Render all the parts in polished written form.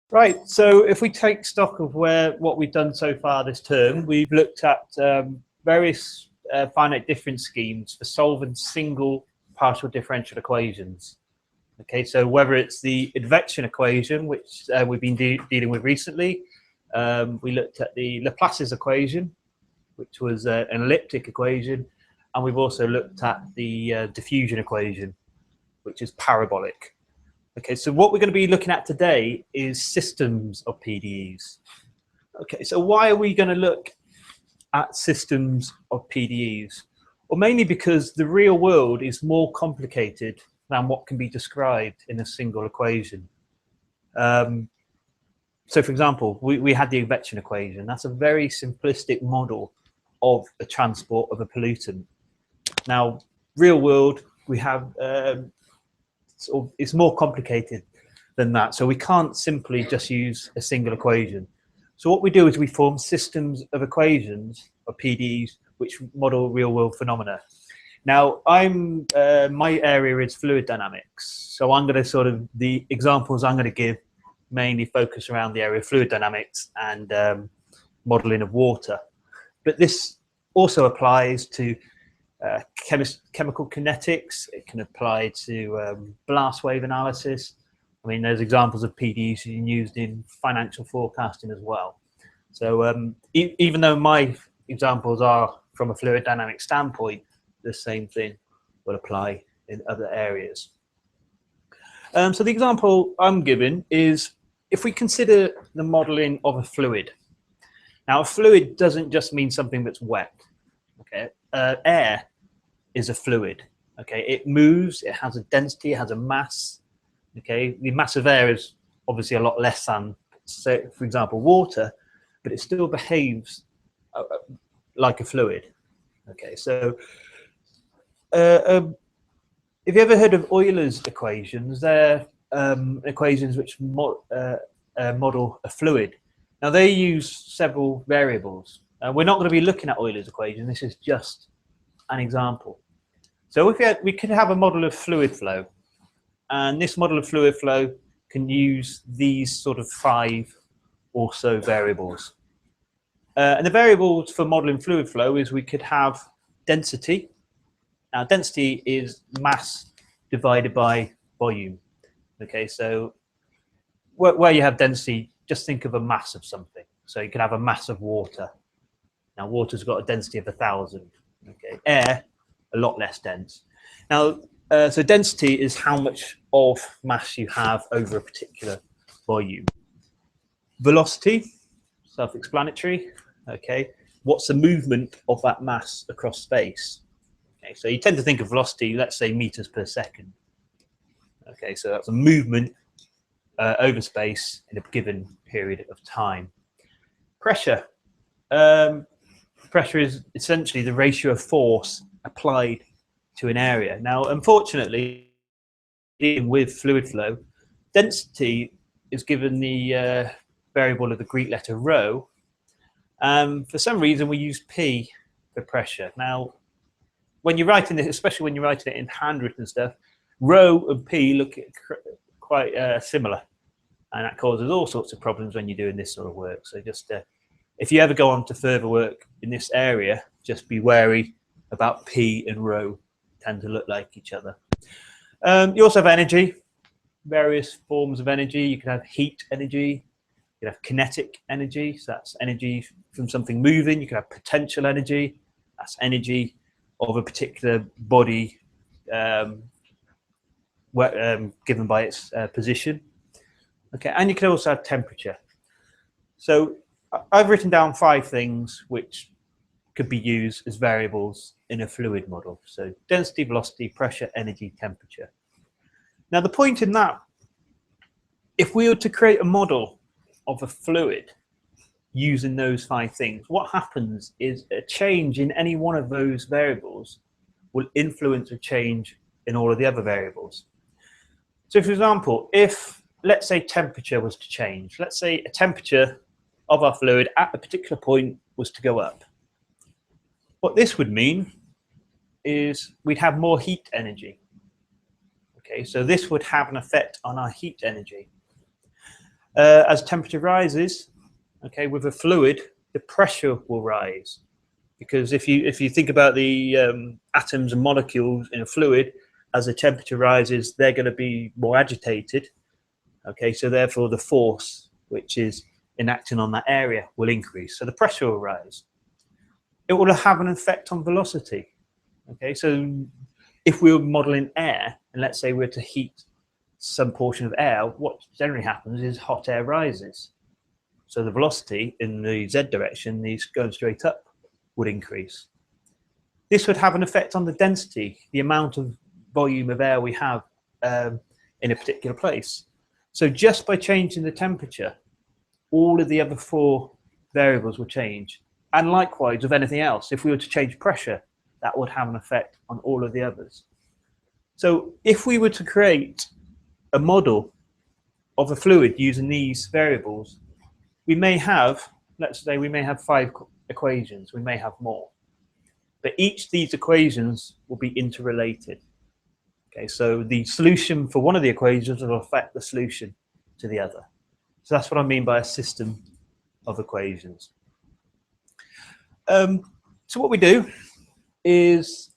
Right, so if we take stock of what we've done so far this term, we've looked at various finite difference schemes for solving single partial differential equations. Okay, so whether it's the advection equation, which we've been dealing with recently, we looked at the Laplace's equation, which was an elliptic equation, and we've also looked at the diffusion equation, which is parabolic. Okay, so what we're going to be looking at today is systems of PDEs. Okay, so why are we going to look at systems of PDEs? Well, mainly because the real world is more complicated than what can be described in a single equation. So for example, we had the advection equation. That's a very simplistic model of the transport of a pollutant. Now, real world, we have it's more complicated than that. So we can't simply just use a single equation. So what we do is we form systems of equations, or PDEs, which model real world phenomena. Now, my area is fluid dynamics. So I'm going to the examples I'm going to give mainly focus around the area of fluid dynamics and modeling of water. But this also applies to chemical kinetics. It can apply to blast wave analysis. I mean, there's examples of PDEs used in financial forecasting as well. So even though my examples are from a fluid dynamics standpoint, the same thing will apply in other areas. So the example I'm giving is if we consider the modeling of a fluid. Now, a fluid doesn't just mean something that's wet. Okay, air is a fluid. Okay, it moves, it has a density, it has a mass. Okay, the mass of air is obviously a lot less than, say, for example, water, but it still behaves like a fluid. Okay, so if you ever heard of Euler's equations, they're equations which model a fluid. Now they use several variables. We're not going to be looking at Euler's equation. This is just an example. So if we could have a model of fluid flow, and this model of fluid flow can use these sort of 5 or so variables. And the variables for modeling fluid flow is we could have density. Now, density is mass divided by volume. Okay, so where you have density, just think of a mass of something. So you can have a mass of water. Now, water's got a density of 1,000. Okay, air, a lot less dense. Now, so density is how much of mass you have over a particular volume. Velocity, self-explanatory. Okay, what's the movement of that mass across space? Okay, so you tend to think of velocity, let's say meters per second. Okay, so that's a movement over space in a given period of time. Pressure. Pressure is essentially the ratio of force applied to an area. Now, unfortunately, with fluid flow, density is given the variable of the Greek letter rho. For some reason, we use P for pressure. Now, when you're writing this, especially when you're writing it in handwritten stuff, rho and P look quite similar, and that causes all sorts of problems when you're doing this sort of work. So just if you ever go on to further work in this area, just be wary about P and rho tend to look like each other. You also have energy, various forms of energy. You can have heat energy, you can have kinetic energy, so that's energy from something moving. You can have potential energy, that's energy of a particular body given by its position. Okay, and you can also have temperature. So I've written down 5 things which could be used as variables in a fluid model. So density, velocity, pressure, energy, temperature. Now the point in that, if we were to create a model of a fluid using those 5 things, what happens is a change in any one of those variables will influence a change in all of the other variables. So for example, if let's say temperature was to change, let's say a temperature of our fluid at a particular point was to go up. What this would mean is we'd have more heat energy. Okay, so this would have an effect on our heat energy. As temperature rises, okay, with a fluid, the pressure will rise. Because if you think about the atoms and molecules in a fluid, as the temperature rises, they're going to be more agitated. Okay, so therefore the force which is enacting on that area will increase. So the pressure will rise. It will have an effect on velocity. Okay, so if we were modeling air, and let's say we're to heat some portion of air, what generally happens is hot air rises. So the velocity in the z direction, these going straight up, would increase. This would have an effect on the density, the amount of volume of air we have in a particular place. So just by changing the temperature, all of the other 4 variables will change. And likewise with anything else, if we were to change pressure, that would have an effect on all of the others. So if we were to create a model of a fluid using these variables, we may have, let's say we may have 5 equations, we may have more. But each of these equations will be interrelated. Okay, so the solution for one of the equations will affect the solution to the other. So that's what I mean by a system of equations. So what we do is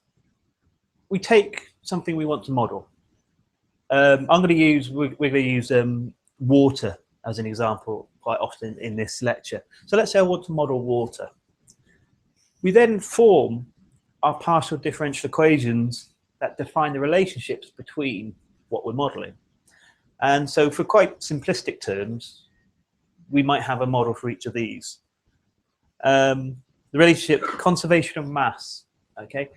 we take something we want to model. We're going to use water as an example quite often in this lecture. So let's say I want to model water. We then form our partial differential equations that define the relationships between what we're modeling. And so for quite simplistic terms, we might have a model for each of these. The relationship conservation of mass, okay?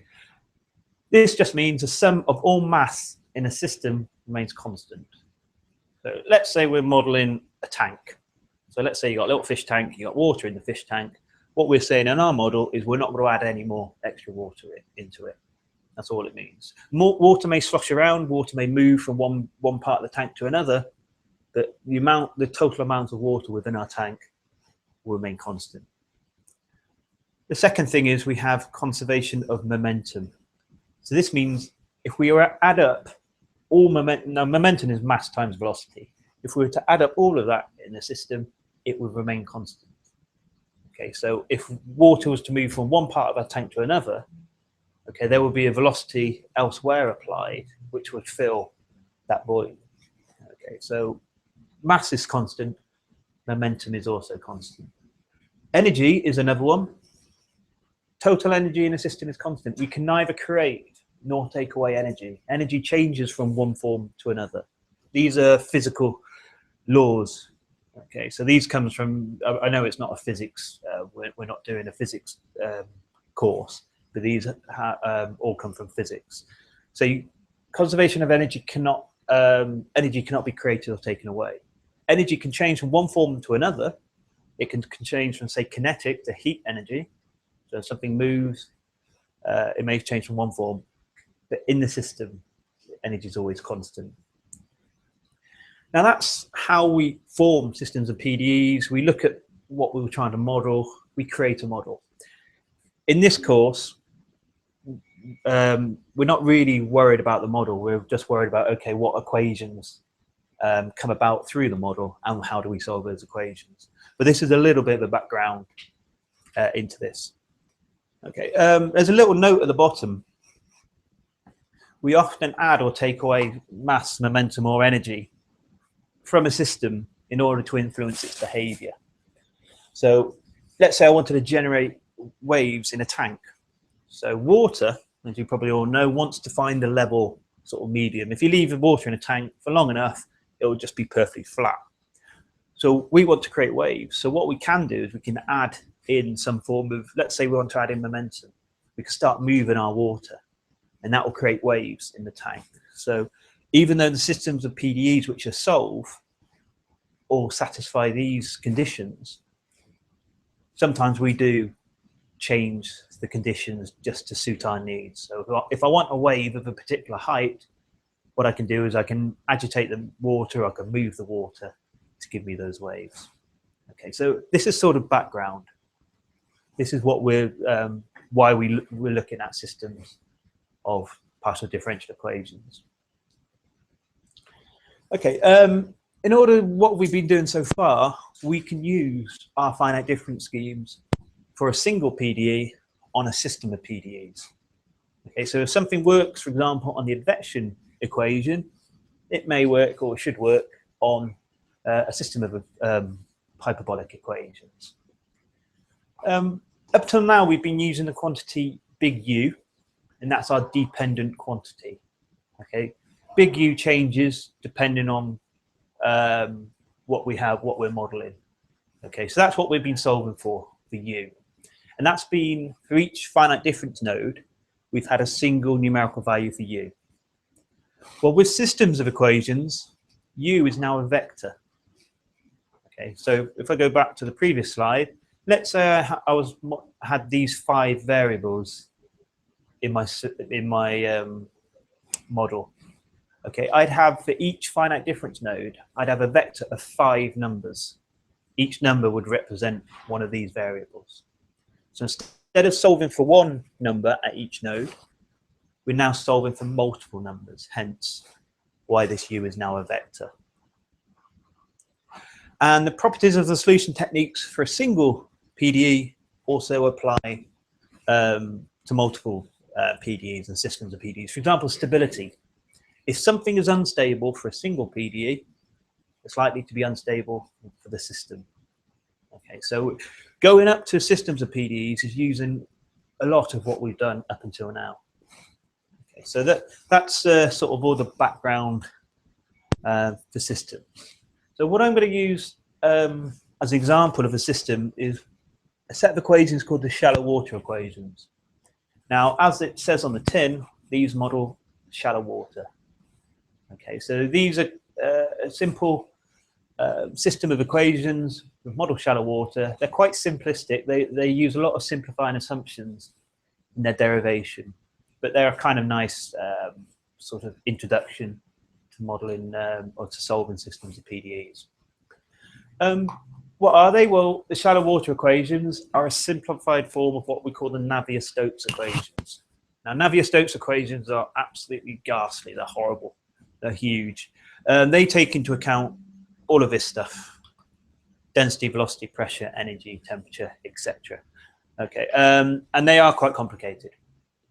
This just means the sum of all mass in a system remains constant. So let's say we're modeling a tank. So let's say you got a little fish tank, you got water in the fish tank. What we're saying in our model is we're not going to add any more extra water into it. That's all it means. More water may slosh around, water may move from one part of the tank to another, but the total amount of water within our tank will remain constant. The second thing is we have conservation of momentum. So this means if we add up all momentum, now momentum is mass times velocity. If we were to add up all of that in a system, it would remain constant. Okay, so if water was to move from one part of our tank to another, okay, there would be a velocity elsewhere applied, which would fill that void. Okay, so mass is constant, momentum is also constant. Energy is another one. Total energy in a system is constant. We can neither create nor take away energy. Energy changes from one form to another. These are physical laws. Okay, so these comes from, I know it's not a physics, we're not doing a physics course, but these all come from physics. So conservation of energy cannot be created or taken away. Energy can change from one form to another. It can change from, say, kinetic to heat energy. So if something moves, it may change from one form, but in the system, energy is always constant. Now that's how we form systems of PDEs. We look at what we were trying to model, we create a model. In this course, we're not really worried about the model, we're just worried about, okay, what equations come about through the model and how do we solve those equations. But this is a little bit of a background into this. Okay, there's a little note at the bottom. We often add or take away mass, momentum or energy from a system in order to influence its behavior. So let's say I wanted to generate waves in a tank. So water, as you probably all know, wants to find a level sort of medium. If you leave the water in a tank for long enough, it will just be perfectly flat. So we want to create waves. So what we can do is we can add in some form of, let's say we want to add in momentum. We can start moving our water and that will create waves in the tank. So even though the systems of PDEs which are solved or satisfy these conditions, sometimes we do change the conditions just to suit our needs. So if I want a wave of a particular height, what I can do is I can agitate the water, I can move the water to give me those waves. Okay, so this is sort of background. This is what we're why we're looking at systems of partial differential equations. Okay, in order, what we've been doing so far, we can use our finite difference schemes for a single PDE on a system of PDEs. Okay, so if something works, for example, on the advection equation, it may work or should work on a system of hyperbolic equations. Up till now, we've been using the quantity big U, and that's our dependent quantity. Okay, big U changes depending on what we have, what we're modeling. Okay, so that's what we've been solving for U. And that's been, for each finite difference node, we've had a single numerical value for U. Well, with systems of equations, U is now a vector. Okay, so if I go back to the previous slide, let's say I had these 5 variables in my model. Okay, I'd have for each finite difference node, I'd have a vector of 5 numbers. Each number would represent one of these variables. So instead of solving for one number at each node, we're now solving for multiple numbers, hence why this U is now a vector. And the properties of the solution techniques for a single PDE also apply to multiple PDEs and systems of PDEs. For example, stability. If something is unstable for a single PDE, it's likely to be unstable for the system. Okay, so going up to systems of PDEs is using a lot of what we've done up until now. Okay, so that's sort of all the background for systems. So what I'm going to use as an example of a system is a set of equations called the shallow water equations. Now, as it says on the tin, these model shallow water. Okay, so these are a simple system of equations with model shallow water. They're quite simplistic. They use a lot of simplifying assumptions in their derivation, but they're a kind of nice sort of introduction to modeling or to solving systems of PDEs. What are they? Well, the shallow water equations are a simplified form of what we call the Navier-Stokes equations. Now, Navier-Stokes equations are absolutely ghastly. They're horrible. They're huge. They take into account all of this stuff: density, velocity, pressure, energy, temperature, etc. Okay, and they are quite complicated.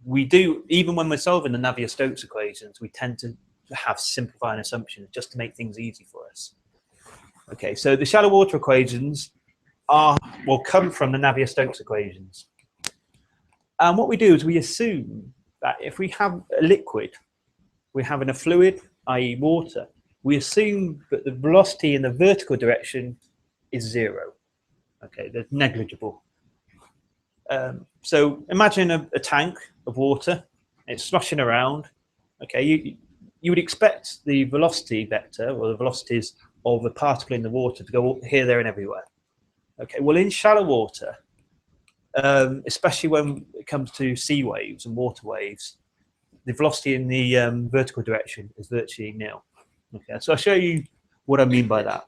We do, even when we're solving the Navier-Stokes equations, we tend to have simplifying assumptions just to make things easy for us. Okay, so the shallow water equations will come from the Navier-Stokes equations. And what we do is we assume that if we have a liquid, we have in a fluid, i.e. water, we assume that the velocity in the vertical direction is 0. Okay, they're negligible. So imagine a tank of water, it's sloshing around. Okay, you would expect the velocity vector, or the velocities of a particle in the water, to go here, there, and everywhere. Okay, well, in shallow water, especially when it comes to sea waves and water waves, the velocity in the vertical direction is virtually nil. Okay, so I'll show you what I mean by that.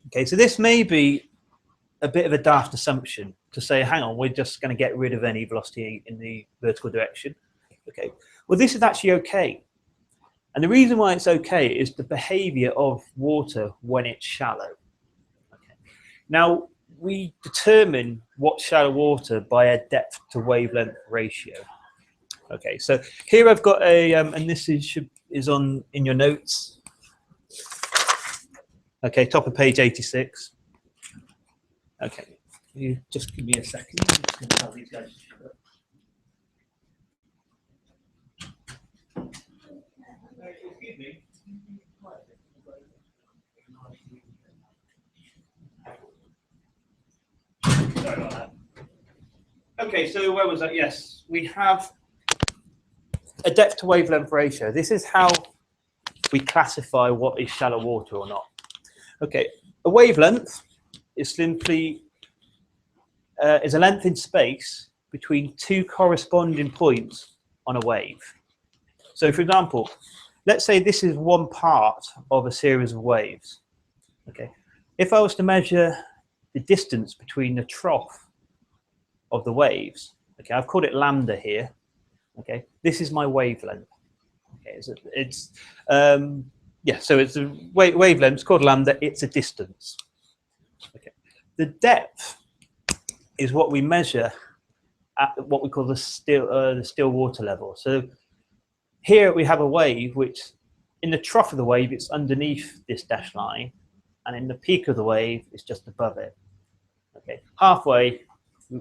Okay, so this may be a bit of a daft assumption to say, hang on, we're just going to get rid of any velocity in the vertical direction. Okay, well, this is actually okay. And the reason why it's okay is the behavior of water when it's shallow. Okay. Now, we determine what's shallow water by a depth to wavelength ratio. Okay, so here I've got a, and this is in your notes. Okay, top of page 86. Okay, you just give me a second. I'm just going to tell these guys to shut up. Excuse me. Sorry about that. Okay, so where was that? Yes, we have a depth to wavelength ratio. This is how we classify what is shallow water or not. Okay, a wavelength is simply is a length in space between 2 corresponding points on a wave. So, for example, let's say this is one part of a series of waves. Okay, if I was to measure the distance between the trough of the waves, okay, I've called it lambda here. Okay, this is my wavelength. Okay, yeah, so it's a wavelength, it's called lambda, it's a distance. Okay. The depth is what we measure at what we call the still water level. So here we have a wave which, in the trough of the wave, it's underneath this dashed line, and in the peak of the wave, it's just above it. Okay, halfway,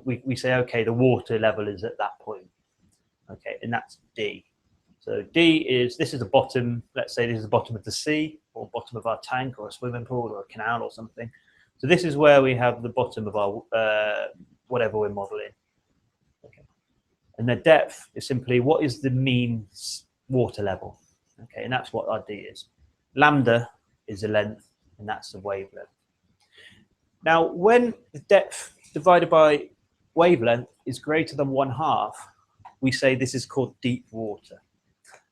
we say, okay, the water level is at that point. Okay, and that's D. So D is, this is the bottom, let's say this is the bottom of the sea, or bottom of our tank, or a swimming pool, or a canal, or something. So this is where we have the bottom of our, whatever we're modeling. Okay. And the depth is simply, what is the mean water level? Okay, and that's what our D is. Lambda is the length, and that's the wavelength. Now, when the depth divided by wavelength is greater than 1/2, we say this is called deep water.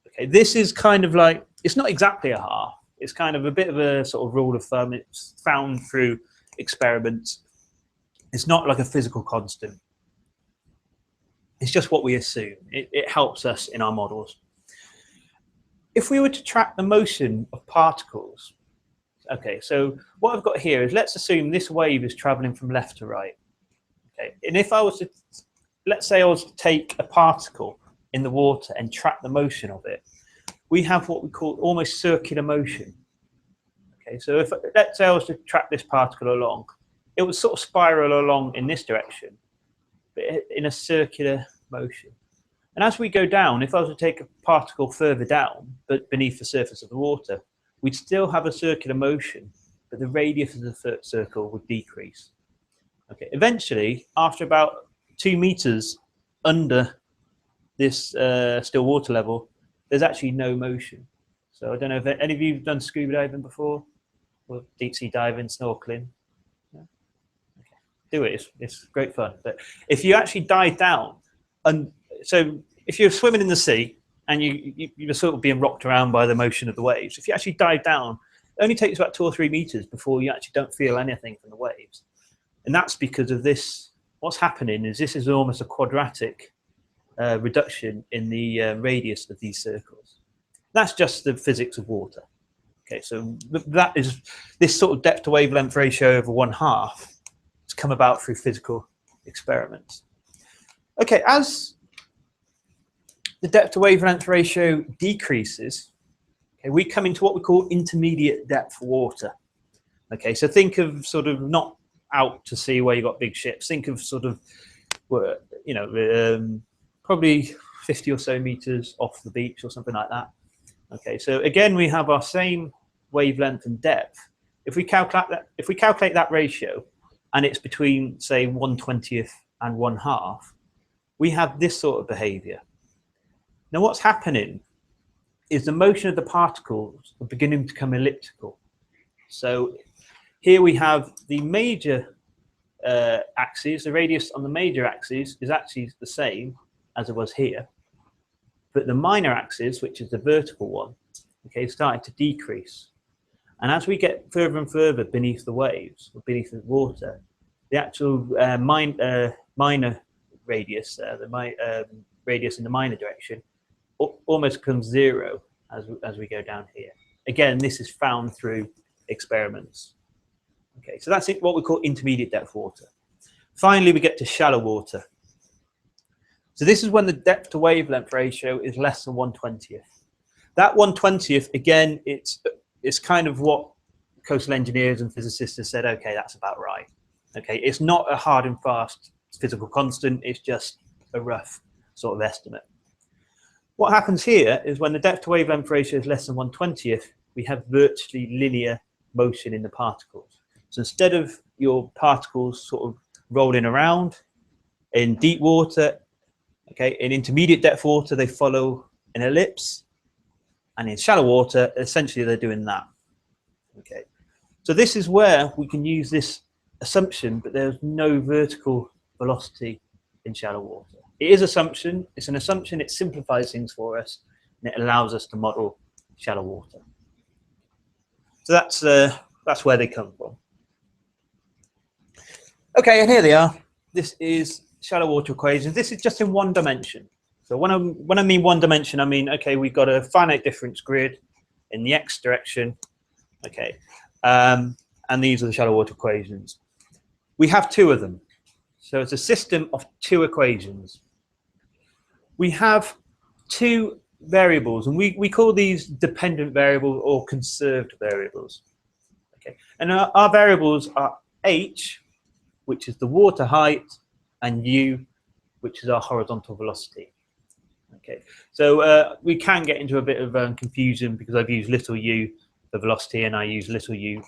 Okay, this is kind of like, it's not exactly a half. It's kind of a bit of a sort of rule of thumb. It's found through experiments. It's not like a physical constant. It's just what we assume. It helps us in our models. If we were to track the motion of particles, okay, so what I've got here is, let's assume this wave is traveling from left to right. Okay, and if I was to, let's say I was to take a particle in the water and track the motion of it, we have what we call almost circular motion. Okay, so if, let's say I was to track this particle along, it would sort of spiral along in this direction, but in a circular motion. And as we go down, if I was to take a particle further down, but beneath the surface of the water, we'd still have a circular motion, but the radius of the circle would decrease. Okay, eventually, after about 2 meters under this still water level, there's actually no motion. So I don't know if any of you have done scuba diving before, or deep sea diving, snorkeling. Yeah? Okay. Do it, it's great fun. But if you actually dive down, and so if you're swimming in the sea and you're sort of being rocked around by the motion of the waves, if you actually dive down, it only takes about 2 or 3 meters before you actually don't feel anything from the waves. And that's because of this. What's happening is this is almost a quadratic reduction in the radius of these circles. That's just the physics of water. Okay, so that is this sort of depth to wavelength ratio over 1/2 has come about through physical experiments. Okay, as the depth to wavelength ratio decreases, okay, we come into what we call intermediate depth water. Okay, so think of sort of not out to sea where you've got big ships. Think of sort of, you know, probably 50 or so meters off the beach or something like that. Okay, so again, we have our same wavelength and depth. If we calculate that ratio, and it's between, say, 1/20th and 1/2, we have this sort of behavior. Now, what's happening is the motion of the particles are beginning to become elliptical. So here we have the major axis, the radius on the major axis is actually the same as it was here. But the minor axis, which is the vertical one, okay, started to decrease. And as we get further and further beneath the waves, or beneath the water, the actual minor radius, radius in the minor direction, almost becomes 0 as we go down here. Again, this is found through experiments. Okay, so that's what we call intermediate depth water. Finally, we get to shallow water. So this is when the depth to wavelength ratio is less than 1/20th. That 1/20th, again, it's kind of what coastal engineers and physicists have said, okay, that's about right. Okay, it's not a hard and fast physical constant, it's just a rough sort of estimate. What happens here is when the depth to wavelength ratio is less than 1/20th, we have virtually linear motion in the particles. So instead of your particles sort of rolling around in deep water, okay, in intermediate depth water, they follow an ellipse, and in shallow water, essentially they're doing that. Okay, so this is where we can use this assumption, but there's no vertical velocity in shallow water. It is assumption. It's an assumption. It simplifies things for us, and it allows us to model shallow water. So that's where they come from. Okay, and here they are. This is shallow water equations. This is just in one dimension. So when I mean one dimension, I mean, okay, we've got a finite difference grid. in the x direction. Okay, and these are the shallow water equations. We have two of them. So it's a system of two equations. We have two variables, and we call these dependent variables or conserved variables. Okay, and our variables are h, which is the water height, and u, which is our horizontal velocity. Okay, so we can get into a bit of confusion because I've used little u for velocity, and I used little u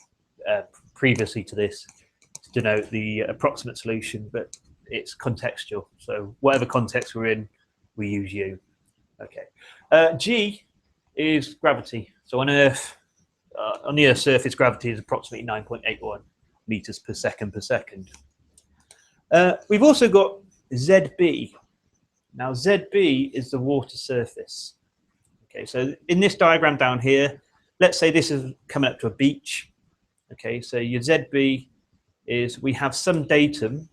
previously to this to denote the approximate solution, but it's contextual. So whatever context we're in, we use u. Okay, g is gravity. So on Earth, on the Earth's surface, gravity is approximately 9.81 meters per second per second. We've also got ZB. Now ZB is the water surface. Okay, so in this diagram down here, let's say this is coming up to a beach. Okay, so your ZB is we have some datum,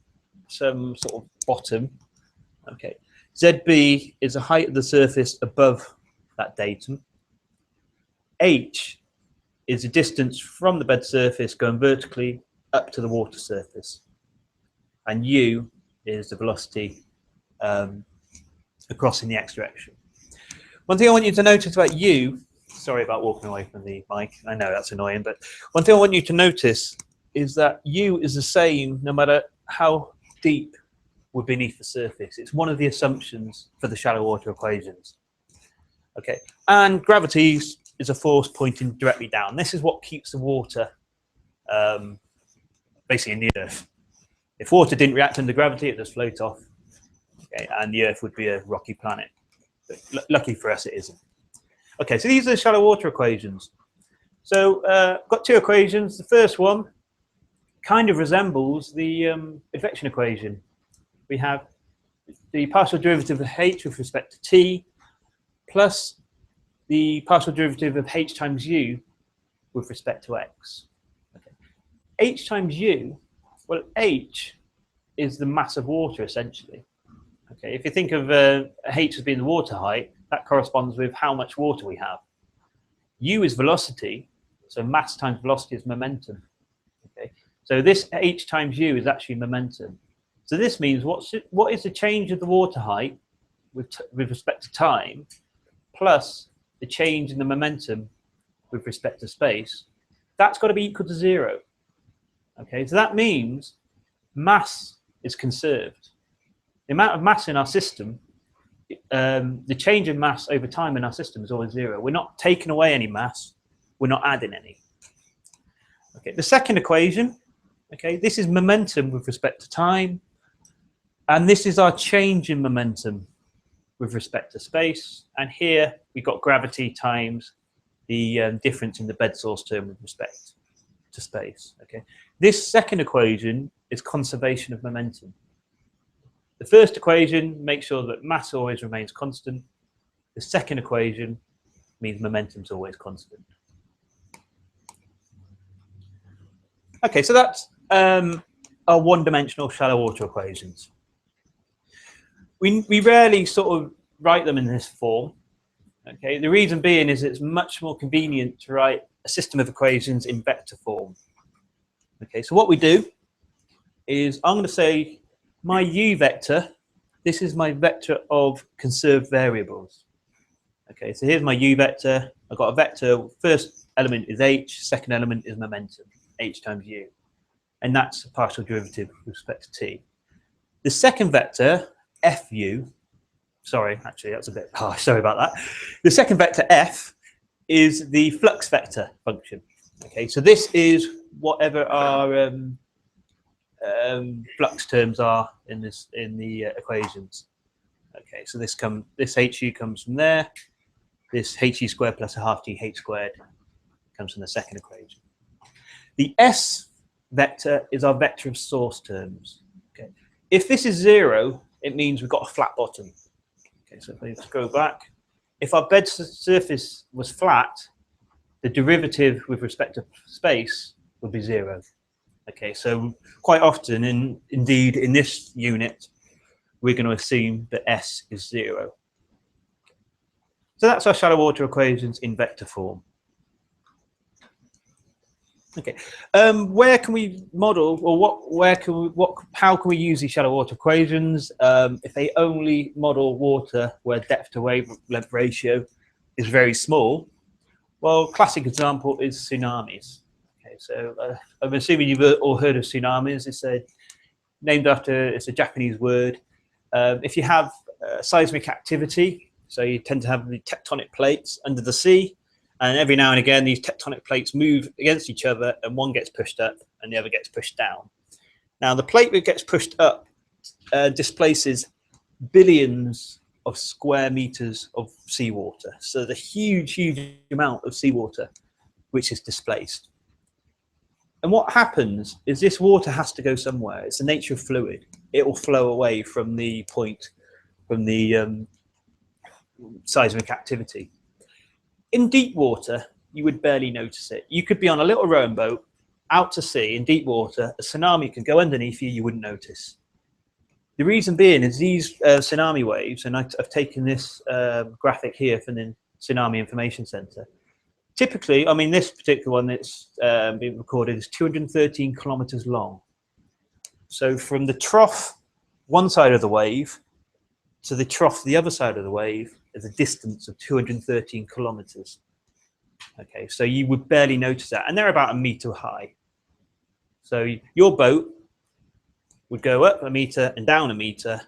some sort of bottom. Okay, ZB is the height of the surface above that datum. H is the distance from the bed surface going vertically up to the water surface. And U is the velocity across in the x direction. One thing I want you to notice about U, sorry about walking away from the mic, I know that's annoying, but one thing I want you to notice is that U is the same no matter how deep we're beneath the surface. It's one of the assumptions for the shallow water equations. Okay, and gravity is a force pointing directly down. This is what keeps the water basically in the Earth. If water didn't react under gravity, it just float off. Okay, and the Earth would be a rocky planet. But lucky for us, it isn't. Okay, so these are the shallow water equations. So I've got two equations. The first one kind of resembles the advection equation. We have the partial derivative of h with respect to t plus the partial derivative of h times u with respect to x. Okay. H times u, well, h is the mass of water, essentially. Okay, if you think of h as being the water height, that corresponds with how much water we have. U is velocity, so mass times velocity is momentum. Okay, so this h times u is actually momentum. So this means what is the change of the water height with respect to time plus the change in the momentum with respect to space? That's got to be equal to 0. Okay, so that means mass is conserved. The amount of mass in our system, the change in mass over time in our system is always 0. We're not taking away any mass, we're not adding any. Okay, the second equation, okay, this is momentum with respect to time, and this is our change in momentum with respect to space. And here we've got gravity times the difference in the bed source term with respect to space. Okay, this second equation is conservation of momentum. The first equation makes sure that mass always remains constant. The second equation means momentum's always constant. Okay, so that's our one-dimensional shallow water equations. We rarely sort of write them in this form. Okay, the reason being is it's much more convenient to write a system of equations in vector form. Okay, so what we do is I'm going to say my u vector, this is my vector of conserved variables. Okay, so here's my u vector. I've got a vector, first element is h, second element is momentum, h times u. And that's a partial derivative with respect to t. The second vector, fu, sorry, actually that's a bit harsh, sorry about that. The second vector f is the flux vector function. Okay, so this is whatever our flux terms are in the equations. Okay, so this hu comes from there. This he squared plus a half g h squared comes from the second equation. The s vector is our vector of source terms. Okay, if this is 0, it means we've got a flat bottom. Okay, so if I just go back, if our bed surface was flat, the derivative with respect to space would be 0. Okay, so quite often, indeed in this unit, we're going to assume that s is 0. So that's our shallow water equations in vector form. Okay, where can we model, or how can we use these shallow water equations if they only model water where depth to wavelength ratio is very small? Well, classic example is tsunamis. Okay, so I'm assuming you've all heard of tsunamis. It's it's a Japanese word. If you have seismic activity, so you tend to have the tectonic plates under the sea, and every now and again these tectonic plates move against each other and one gets pushed up and the other gets pushed down. Now the plate that gets pushed up displaces billions of square meters of seawater. So the huge amount of seawater which is displaced. And what happens is this water has to go somewhere. It's the nature of fluid. It will flow away from the point, from the seismic activity. In deep water, you would barely notice it. You could be on a little rowing boat out to sea in deep water. A tsunami could go underneath you, you wouldn't notice. The reason being is these tsunami waves, and I've taken this graphic here from the Tsunami Information Center. Typically, I mean, this particular one that's being recorded is 213 kilometers long. So from the trough, one side of the wave, to the trough, the other side of the wave, is a distance of 213 kilometers. Okay, so you would barely notice that, and they're about 1 meter high. So your boat would go up 1 meter and down 1 meter.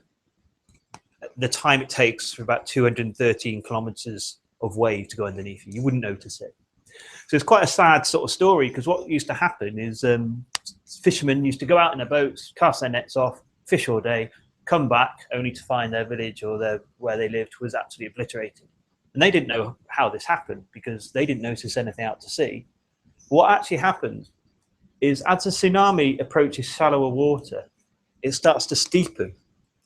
The time it takes for about 213 kilometers of wave to go underneath you, you wouldn't notice it. So it's quite a sad sort of story, because what used to happen is fishermen used to go out in their boats, cast their nets off, fish all day, come back only to find their village or where they lived was absolutely obliterated. And they didn't know how this happened because they didn't notice anything out to sea. What actually happened is as the tsunami approaches shallower water, it starts to steepen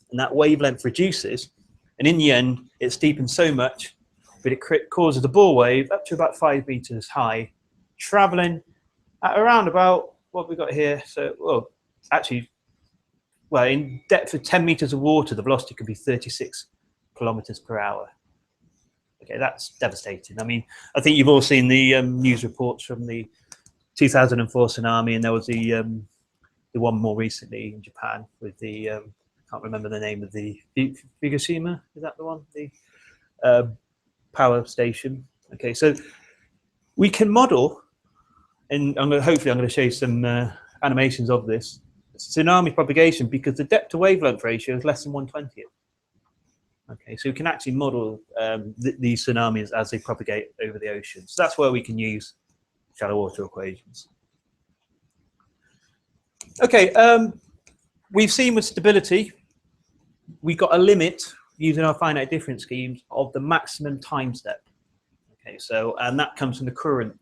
and that wavelength reduces. And in the end, it steepens so much that it causes a ball wave up to about 5 meters high, traveling at around about what we got here. So, well, actually, well, in depth of 10 meters of water, the velocity could be 36 kilometers per hour. Okay, that's devastating. I mean, I think you've all seen the news reports from the 2004 tsunami, and there was the one more recently in Japan with the, I can't remember the name of the, Fukushima, is that the one? The power station. Okay, so we can model, and hopefully I'm going to show you some animations of this, tsunami propagation, because the depth to wavelength ratio is less than 1/20. Okay, so we can actually model these tsunamis as they propagate over the ocean. So that's where we can use shallow water equations. Okay, we've seen with stability, we got a limit using our finite difference schemes of the maximum time step. Okay, so, and that comes from the current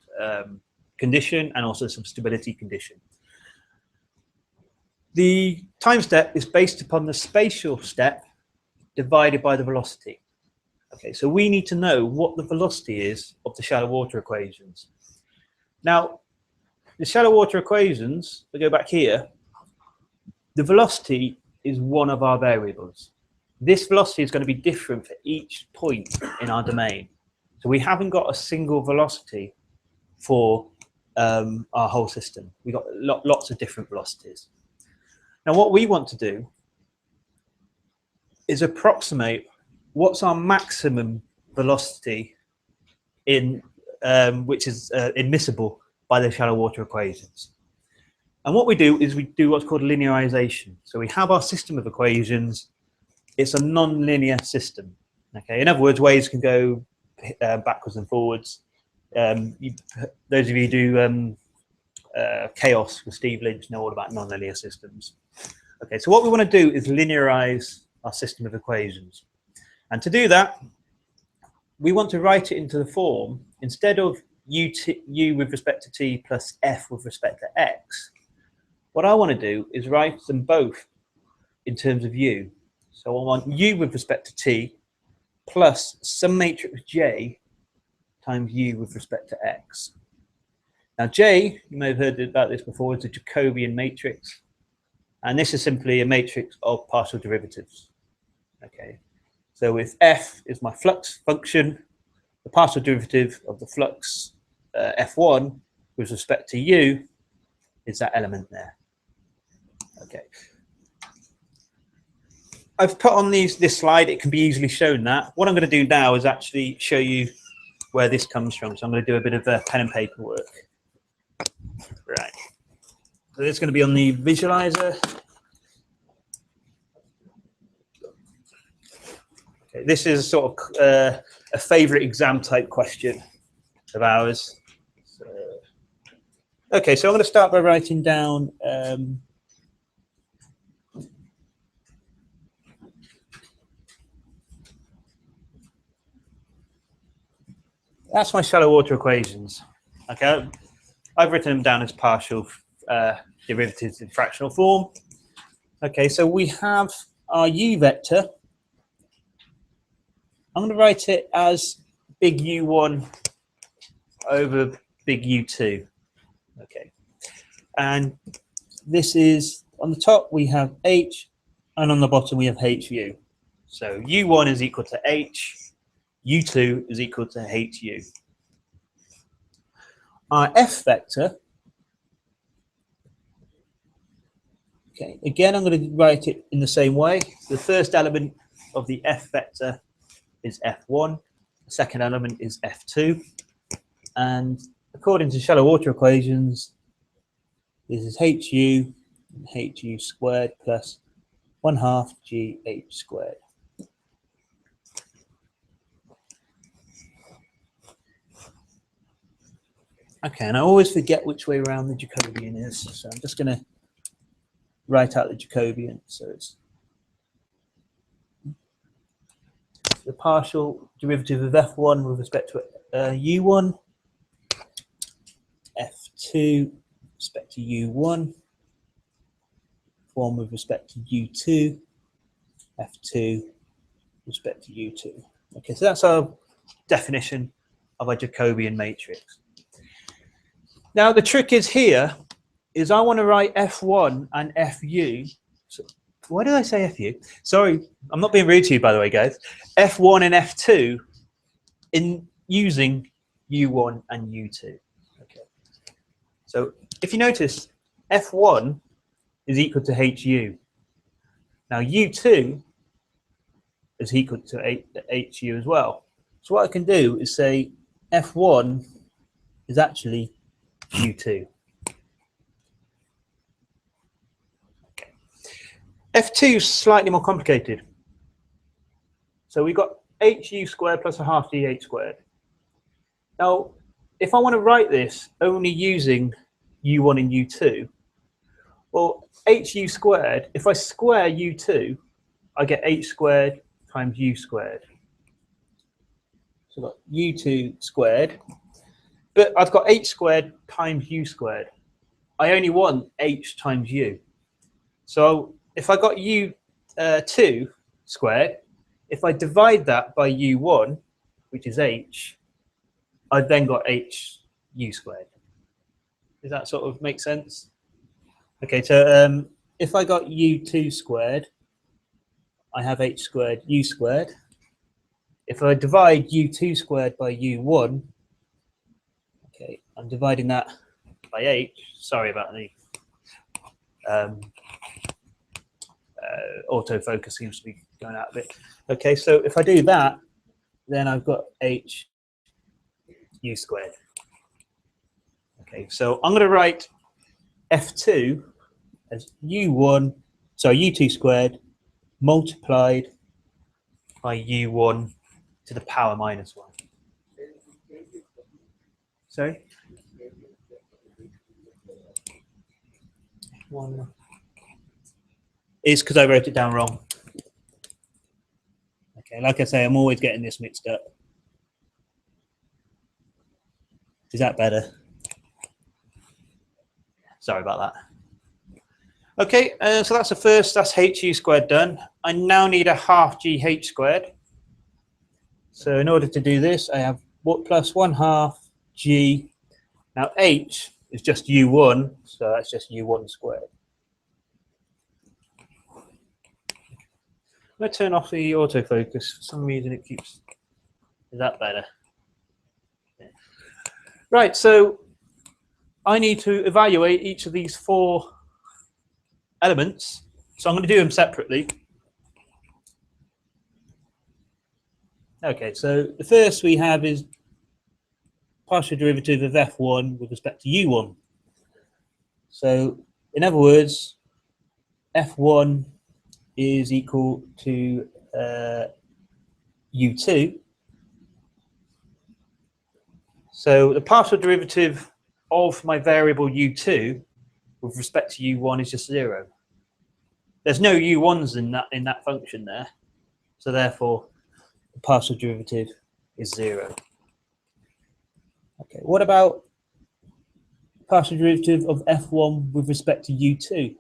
condition and also some stability condition. The time step is based upon the spatial step divided by the velocity. Okay, so we need to know what the velocity is of the shallow water equations. Now, the shallow water equations, we go back here, the velocity is one of our variables. This velocity is going to be different for each point in our domain. So we haven't got a single velocity for our whole system. We've got lots of different velocities. Now, what we want to do is approximate what's our maximum velocity in which is admissible by the shallow water equations. And what we do is we do what's called linearization. So we have our system of equations. It's a non-linear system. Okay, in other words, waves can go backwards and forwards. Those of you who do chaos with Steve Lynch know all about non-linear systems. Okay, so what we want to do is linearize our system of equations. And to do that, we want to write it into the form, instead of u with respect to t plus f with respect to x, what I want to do is write them both in terms of u. So I want u with respect to t plus some matrix j times u with respect to x. Now j, you may have heard about this before, is a Jacobian matrix. And this is simply a matrix of partial derivatives. Okay, so if f is my flux function, the partial derivative of the flux f1 with respect to u is that element there. Okay. I've put on this slide, it can be easily shown that. What I'm going to do now is actually show you where this comes from. So I'm going to do a bit of pen and paper work. Right. So it's going to be on the visualizer. Okay, this is sort of a favorite exam type question of ours. So, okay, so I'm going to start by writing down that's my shallow water equations. Okay, I've written them down as partial derivatives in fractional form. Okay, so we have our u vector. I'm going to write it as big U1 over big U2. Okay, and this is on the top we have H, and on the bottom we have HU. So U1 is equal to H, U2 is equal to HU. Our F vector, okay, again I'm going to write it in the same way. The first element of the F vector is F1, the second element is F2, and according to shallow water equations, this is HU and HU squared plus 1/2 GH squared. Okay, and I always forget which way around the Jacobian is, so I'm just going to write out the Jacobian. So it's the partial derivative of F1 with respect to U1, F2 with respect to U1, F1 with respect to U2, F2 with respect to U2. Okay, so that's our definition of a Jacobian matrix. Now the trick is here is I want to write F1 and FU. So why did I say FU? Sorry, I'm not being rude to you, by the way, guys. F1 and F2 in using U1 and U2. Okay. So if you notice, F1 is equal to HU. Now U2 is equal to HU as well. So what I can do is say F1 is actually U2. Okay. F2 is slightly more complicated. So we've got HU squared plus 1/2 GH squared. Now, if I want to write this only using U1 and U2, well, HU squared, if I square U2, I get H squared times U squared. So I've got U2 squared, but I've got H squared times U squared. I only want H times U. So if I got U2 squared, if I divide that by U1, which is H, I then got HU squared. Does that sort of make sense? Okay, so if I got U2 squared, I have H squared U squared. If I divide U2 squared by U1, okay, I'm dividing that by H. Sorry about the autofocus seems to be going out a bit. Okay, so if I do that, then I've got H U squared. Okay, so I'm going to write F2 as U1, so U2 squared multiplied by U1 to the power minus 1. Sorry? 1 is because I wrote it down wrong. Okay, like I say, I'm always getting this mixed up. Is that better? Sorry about that. Okay, so that's the first, that's HU squared done. I now need 1/2 GH squared. So in order to do this, I have plus 1/2 G. Now H is just U1, so that's just U1 squared. I'm going to turn off the autofocus. For some reason it keeps, is that better? Yeah. Right, so I need to evaluate each of these 4 elements. So I'm going to do them separately. Okay, so the first we have is partial derivative of f1 with respect to u1. So in other words, f1 is equal to u2. So the partial derivative of my variable u2 with respect to u1 is just 0. There's no u1s in that function there, so therefore the partial derivative is 0. Okay, what about partial derivative of f1 with respect to u2?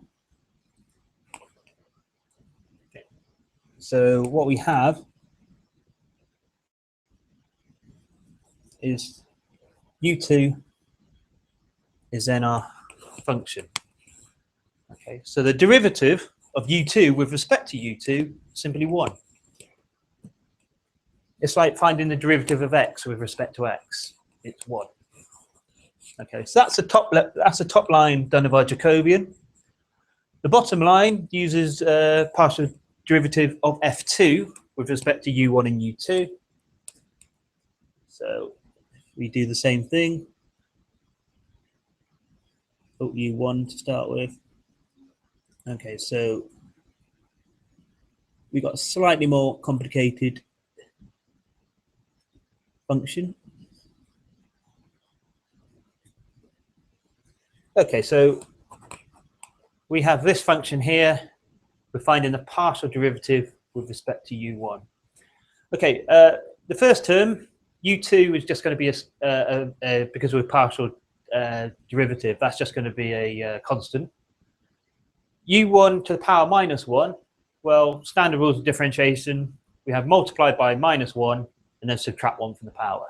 Okay. So what we have is u2 is then our function. Okay, so the derivative of u2 with respect to u2 is simply 1. It's like finding the derivative of x with respect to x. It's 1. Okay, so that's the top line done of our Jacobian. The bottom line uses partial derivative of f2 with respect to u1 and u2. So we do the same thing. Put u1 to start with. Okay, so we got a slightly more complicated function. Okay, so we have this function here. We're finding the partial derivative with respect to u1. Okay, the first term, u2 is just going to be because we're partial derivative, that's just going to be a constant. u1 to the power minus 1, well, standard rules of differentiation, we have multiplied by minus 1 and then subtract 1 from the power.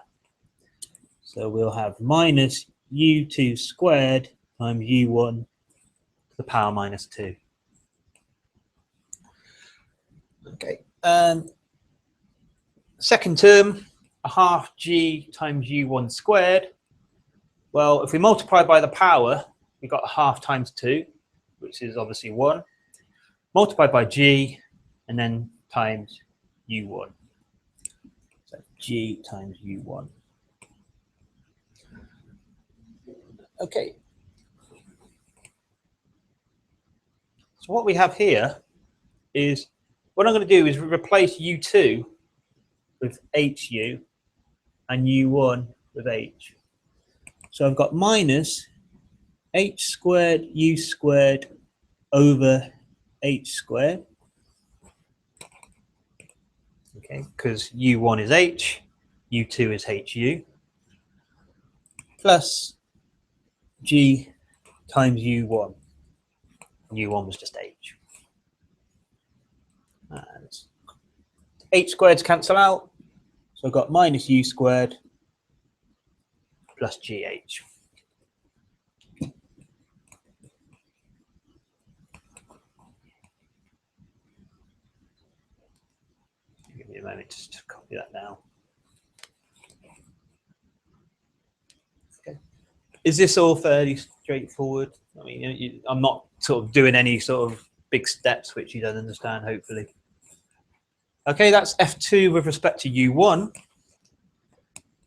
So we'll have minus u2 squared times u1 to the power minus 2. Okay. Second term, a half g times u1 squared. Well, if we multiply by the power, we got a half times 2, which is obviously 1. Multiplied by g, and then times u1. So g times u1. Okay. So what we have here is, what I'm going to do is replace u2 with hu and u1 with h. So I've got minus h squared u squared over h squared. Okay, because u1 is h, u2 is hu, plus g times u1. u1 was just h. And h squareds cancel out, so I've got minus u squared plus gh. Give me a moment just to copy that now. Okay. Is this all fairly straightforward? I mean, I'm not sort of doing any sort of big steps which you don't understand, hopefully. Okay, that's f2 with respect to u1.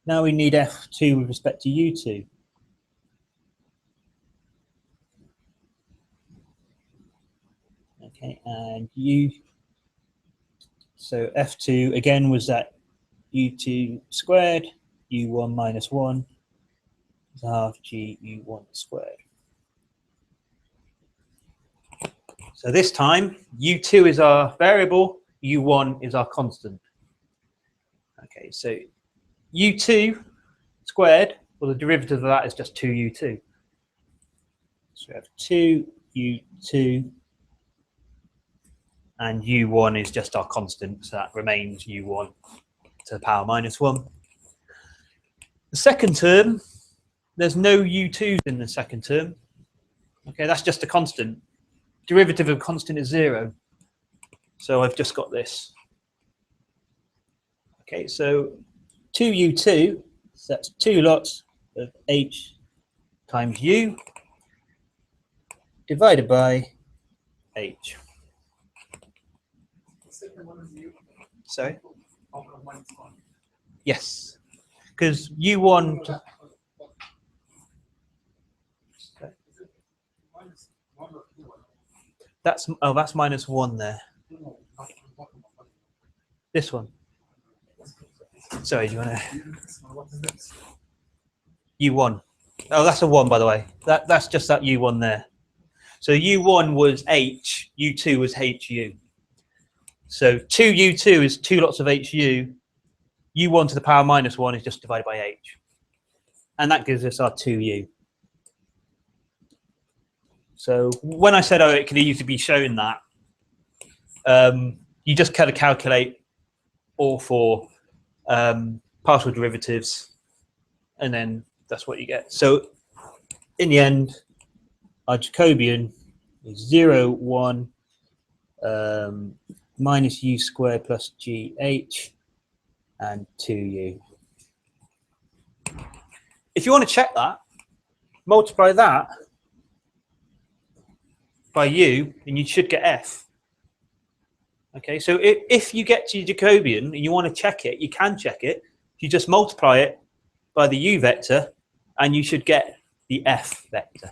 Now we need f2 with respect to u2. Okay, and so f2 again was that u2 squared, u1 minus 1 is half g u1 squared. So this time, u2 is our variable, u1 is our constant. Okay, so u2 squared, well, the derivative of that is just 2u2. So we have 2u2, and u1 is just our constant, so that remains u1 to the power minus 1. The second term, there's no u2s in the second term. Okay, that's just a constant. Derivative of constant is 0. So I've just got this. Okay, so 2u2, so that's 2 lots of h times u divided by h. Sorry? Yes, because u1. That's minus 1 there. This one. Sorry, do you want to? U1. Oh, that's a 1, by the way. That's just that U1 there. So U1 was H, U2 was HU. So 2U2 is 2 lots of HU. U1 to the power minus 1 is just divided by H. And that gives us our 2U. So when I said, oh, it could easily be shown that, you just kind of calculate all 4 partial derivatives, and then that's what you get. So in the end, our Jacobian is 0, 1, minus u squared plus gh, and 2u. If you want to check that, multiply that by u, and you should get f. Okay, so if you get to your Jacobian and you want to check it, you can check it. You just multiply it by the u vector, and you should get the f vector.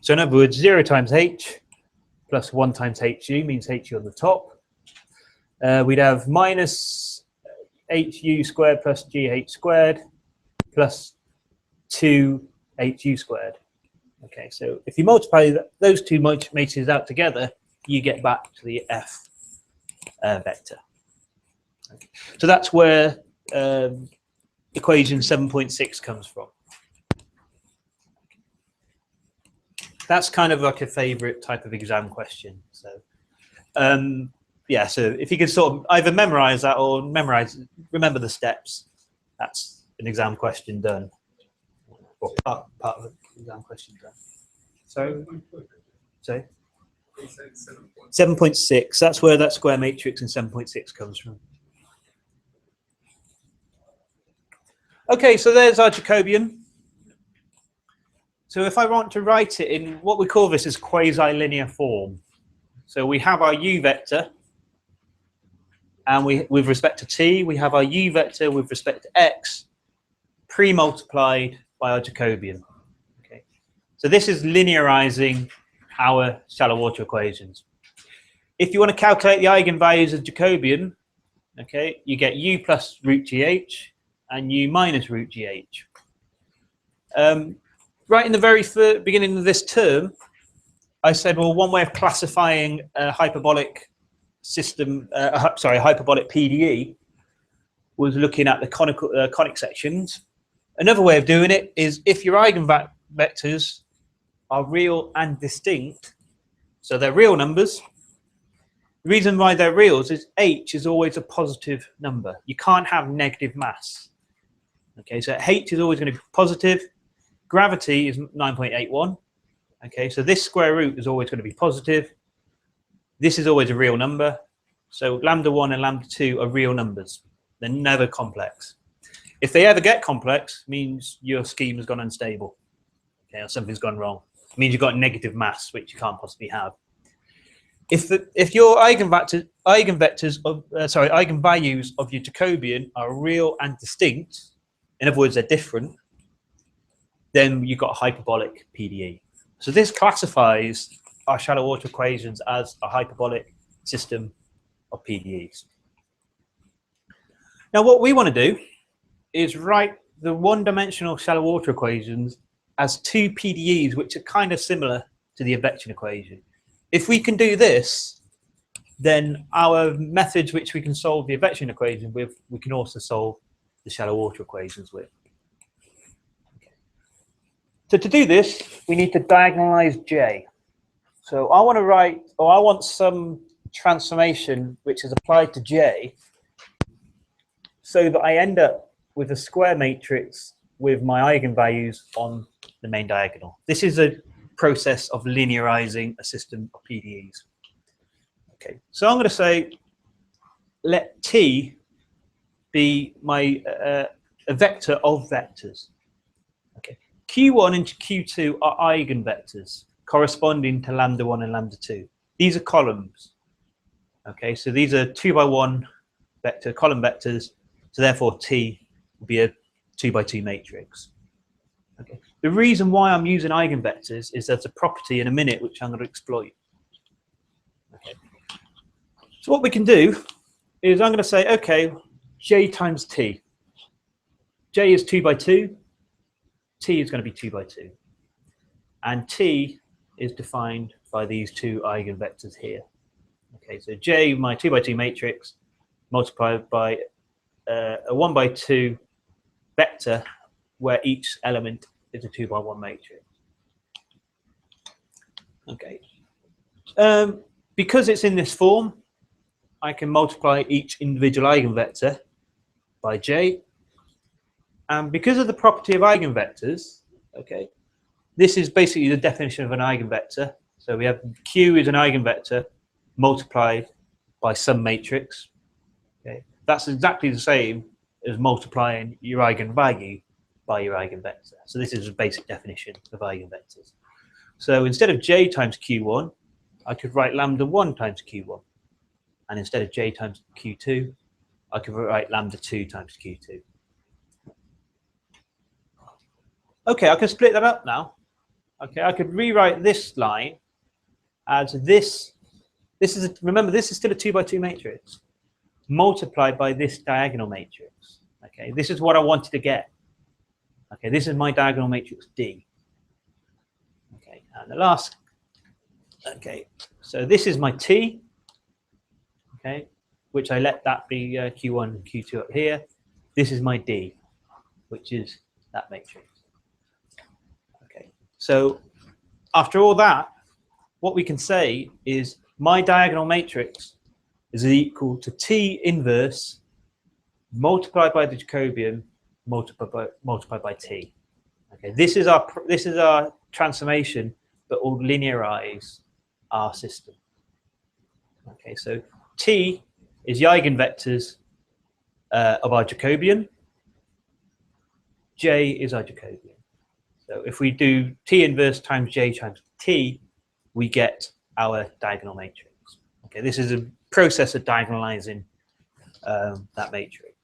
So in other words, 0 times h plus 1 times hu means hu on the top. We'd have minus hu squared plus gh squared plus 2hu squared. Okay, so if you multiply those two matrices out together, you get back to the f vector. Okay. So that's where equation 7.6 comes from. That's kind of like a favorite type of exam question. So yeah, so if you could sort of either memorize that or remember the steps, that's an exam question done. Or part of an exam question done. So 7.6, that's where that square matrix in 7.6 comes from. Okay, so there's our Jacobian. So if I want to write it in what we call this is quasi-linear form. So we have our u vector, and with respect to t, we have our u vector with respect to x, pre-multiplied by our Jacobian. Okay, so this is linearizing our shallow water equations. If you want to calculate the eigenvalues of Jacobian, okay, you get u plus root gh and u minus root gh. Right in the very beginning of this term, I said, well, one way of classifying a hyperbolic system, hyperbolic PDE, was looking at the conic sections. Another way of doing it is if your eigenvectors are real and distinct, so they're real numbers. The reason why they're reals is h is always a positive number. You can't have negative mass. Okay, so h is always going to be positive. Gravity is 9.81. Okay, so this square root is always going to be positive. This is always a real number. So lambda 1 and lambda 2 are real numbers. They're never complex. If they ever get complex, means your scheme has gone unstable. Okay, or something's gone wrong. It means you've got negative mass, which you can't possibly have. If your eigenvalues of your Jacobian are real and distinct, in other words, they're different, then you've got a hyperbolic PDE. So this classifies our shallow water equations as a hyperbolic system of PDEs. Now, what we want to do is write the one-dimensional shallow water equations as 2 PDEs, which are kind of similar to the advection equation. If we can do this, then our methods which we can solve the advection equation with, we can also solve the shallow water equations with. So to do this, we need to diagonalize J. So I want to write, or I want some transformation which is applied to J so that I end up with a square matrix with my eigenvalues on the main diagonal. This is a process of linearizing a system of PDEs. Okay, so I'm going to say let T be my a vector of vectors. Okay. Q1 and Q2 are eigenvectors corresponding to lambda 1 and lambda 2. These are columns. Okay, so these are 2 by 1 vector column vectors, so therefore T will be a 2 by 2 matrix. Okay. The reason why I'm using eigenvectors is there's a property in a minute which I'm going to exploit. Okay. So what we can do is I'm going to say, okay, J times T. J is 2 by 2. T is going to be 2 by 2. And T is defined by these two eigenvectors here. Okay, so J, my 2 by 2 matrix, multiplied by a 1 by 2 vector where each element is a 2 by 1 matrix. Okay. Because it's in this form, I can multiply each individual eigenvector by J. And because of the property of eigenvectors, okay, this is basically the definition of an eigenvector. So we have Q is an eigenvector multiplied by some matrix. Okay, that's exactly the same as multiplying your eigenvalue by your eigenvector. So this is a basic definition of eigenvectors. So instead of J times Q1, I could write lambda 1 times Q1. And instead of J times Q2, I could write lambda 2 times Q2. Okay, I can split that up now. Okay, I could rewrite this line as this. Remember, this is still a 2 by 2 matrix multiplied by this diagonal matrix. Okay, this is what I wanted to get. Okay, this is my diagonal matrix D. Okay, and the last. Okay, so this is my T. Okay, which I let that be Q1 and Q2 up here. This is my D, which is that matrix. Okay, so after all that, what we can say is my diagonal matrix is equal to T inverse multiplied by the Jacobian multiplied by T. Okay, this is our transformation that will linearize our system. Okay, so T is the eigenvectors of our Jacobian. J is our Jacobian. So if we do T inverse times J times T, we get our diagonal matrix. Okay, this is a process of diagonalizing that matrix.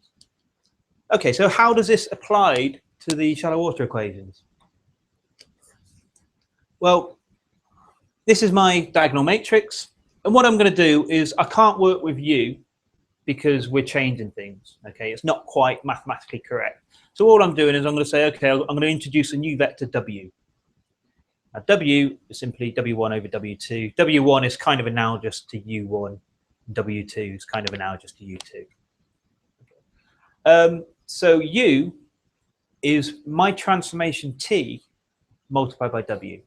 Okay, so how does this apply to the shallow water equations? Well, this is my diagonal matrix. And what I'm going to do is I can't work with U because we're changing things. Okay, it's not quite mathematically correct. So all I'm doing is I'm going to say, okay, I'm going to introduce a new vector W. Now, W is simply W1 over W2. W1 is kind of analogous to U1. W2 is kind of analogous to U2. Okay. So U is my transformation T multiplied by W.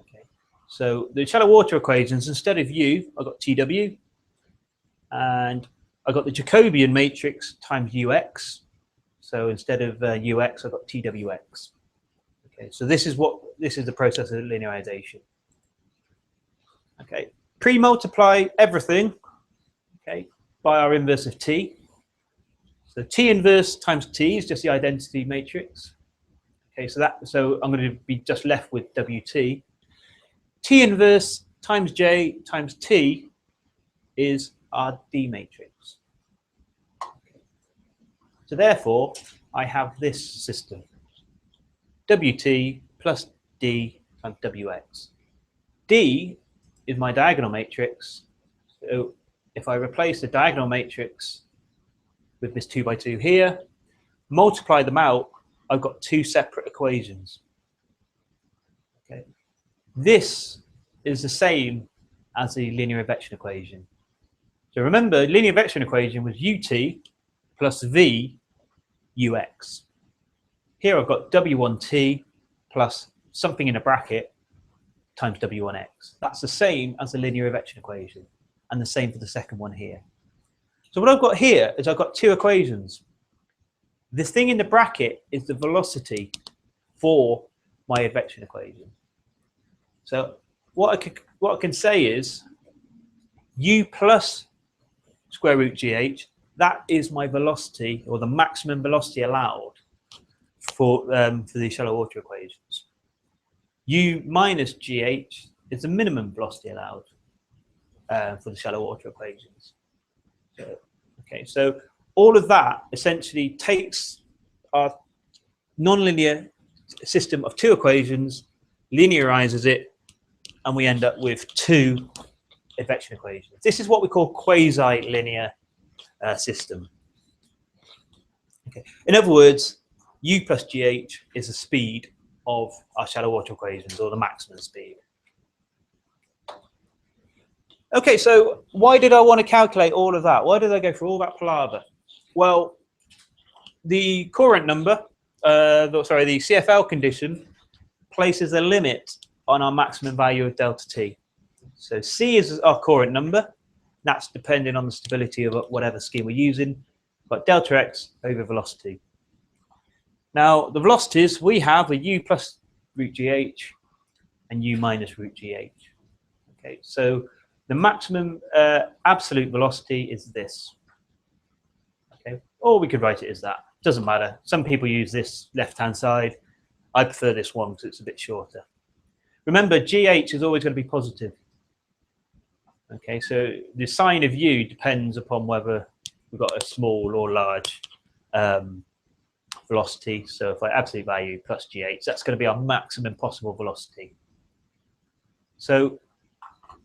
Okay. So the shallow water equations, instead of U, I've got TW. And I've got the Jacobian matrix times UX. So instead of UX, I've got TWX. Okay, so this is the process of linearization. Okay, pre-multiply everything, okay, by our inverse of T. So T inverse times T is just the identity matrix. Okay, so I'm going to be just left with WT. T inverse times J times T is our D matrix. Okay. So therefore, I have this system. WT plus D times WX. D is my diagonal matrix. So if I replace the diagonal matrix with this 2 by 2 here, multiply them out, I've got two separate equations. Okay. This is the same as the linear advection equation. So remember, linear advection equation was UT plus V UX. Here I've got W1T plus something in a bracket times W1X. That's the same as the linear advection equation, and the same for the second one here. So what I've got here is I've got two equations. This thing in the bracket is the velocity for my advection equation. So what I can say is U plus square root GH that is my velocity, or the maximum velocity allowed for the shallow water equations. U minus GH is the minimum velocity allowed for the shallow water equations. So, okay, so all of that essentially takes our nonlinear system of two equations, linearizes it, and we end up with two advection equations. This is what we call quasi-linear system. Okay. In other words, U plus GH is the speed of our shallow water equations, or the maximum speed. Okay, so why did I want to calculate all of that? Why did I go through all that palaver? Well, the current number, the CFL condition, places a limit on our maximum value of delta t. So C is our current number. That's depending on the stability of whatever scheme we're using, but delta x over velocity. Now, the velocities, we have a u plus root gh and u minus root gh. Okay, so the maximum absolute velocity is this. Okay, or we could write it as that. Doesn't matter. Some people use this left-hand side. I prefer this one because it's a bit shorter. Remember, GH is always going to be positive. Okay, so the sign of U depends upon whether we've got a small or large velocity. So if I absolute value plus GH, that's going to be our maximum possible velocity. So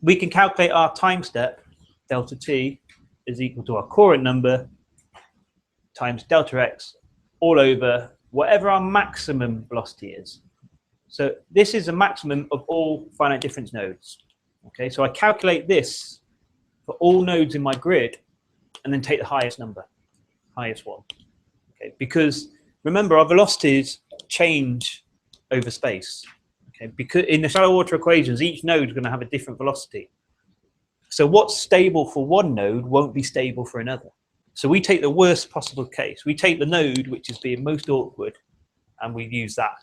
we can calculate our time step, delta t, is equal to our current number times delta x all over whatever our maximum velocity is. So this is a maximum of all finite difference nodes. Okay, so I calculate this for all nodes in my grid and then take the highest number, highest one. Okay, because remember, our velocities change over space. Okay, because in the shallow water equations, each node is going to have a different velocity. So what's stable for one node won't be stable for another. So we take the worst possible case. We take the node which is being most awkward, and we use that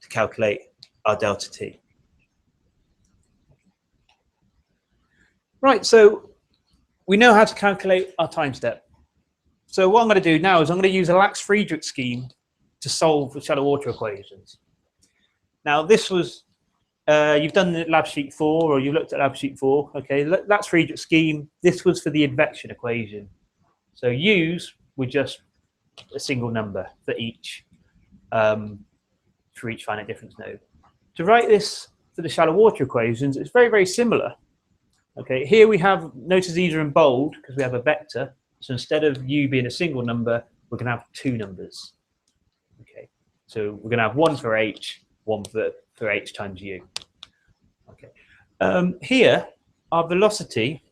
to calculate our delta t. Right, so we know how to calculate our time step. So what I'm going to do now is I'm going to use a Lax-Friedrich scheme to solve the shallow water equations. Now this was, you've done the lab sheet 4, or you looked at lab sheet 4. Okay, Lax-Friedrich scheme, this was for the advection equation. So U's were just a single number for each finite difference node. To write this for the shallow water equations, it's very, very similar. Okay, here we have, notice these are in bold because we have a vector. So instead of U being a single number, we're going to have two numbers. Okay, so we're going to have one for H, one for H times U. Okay, here our velocity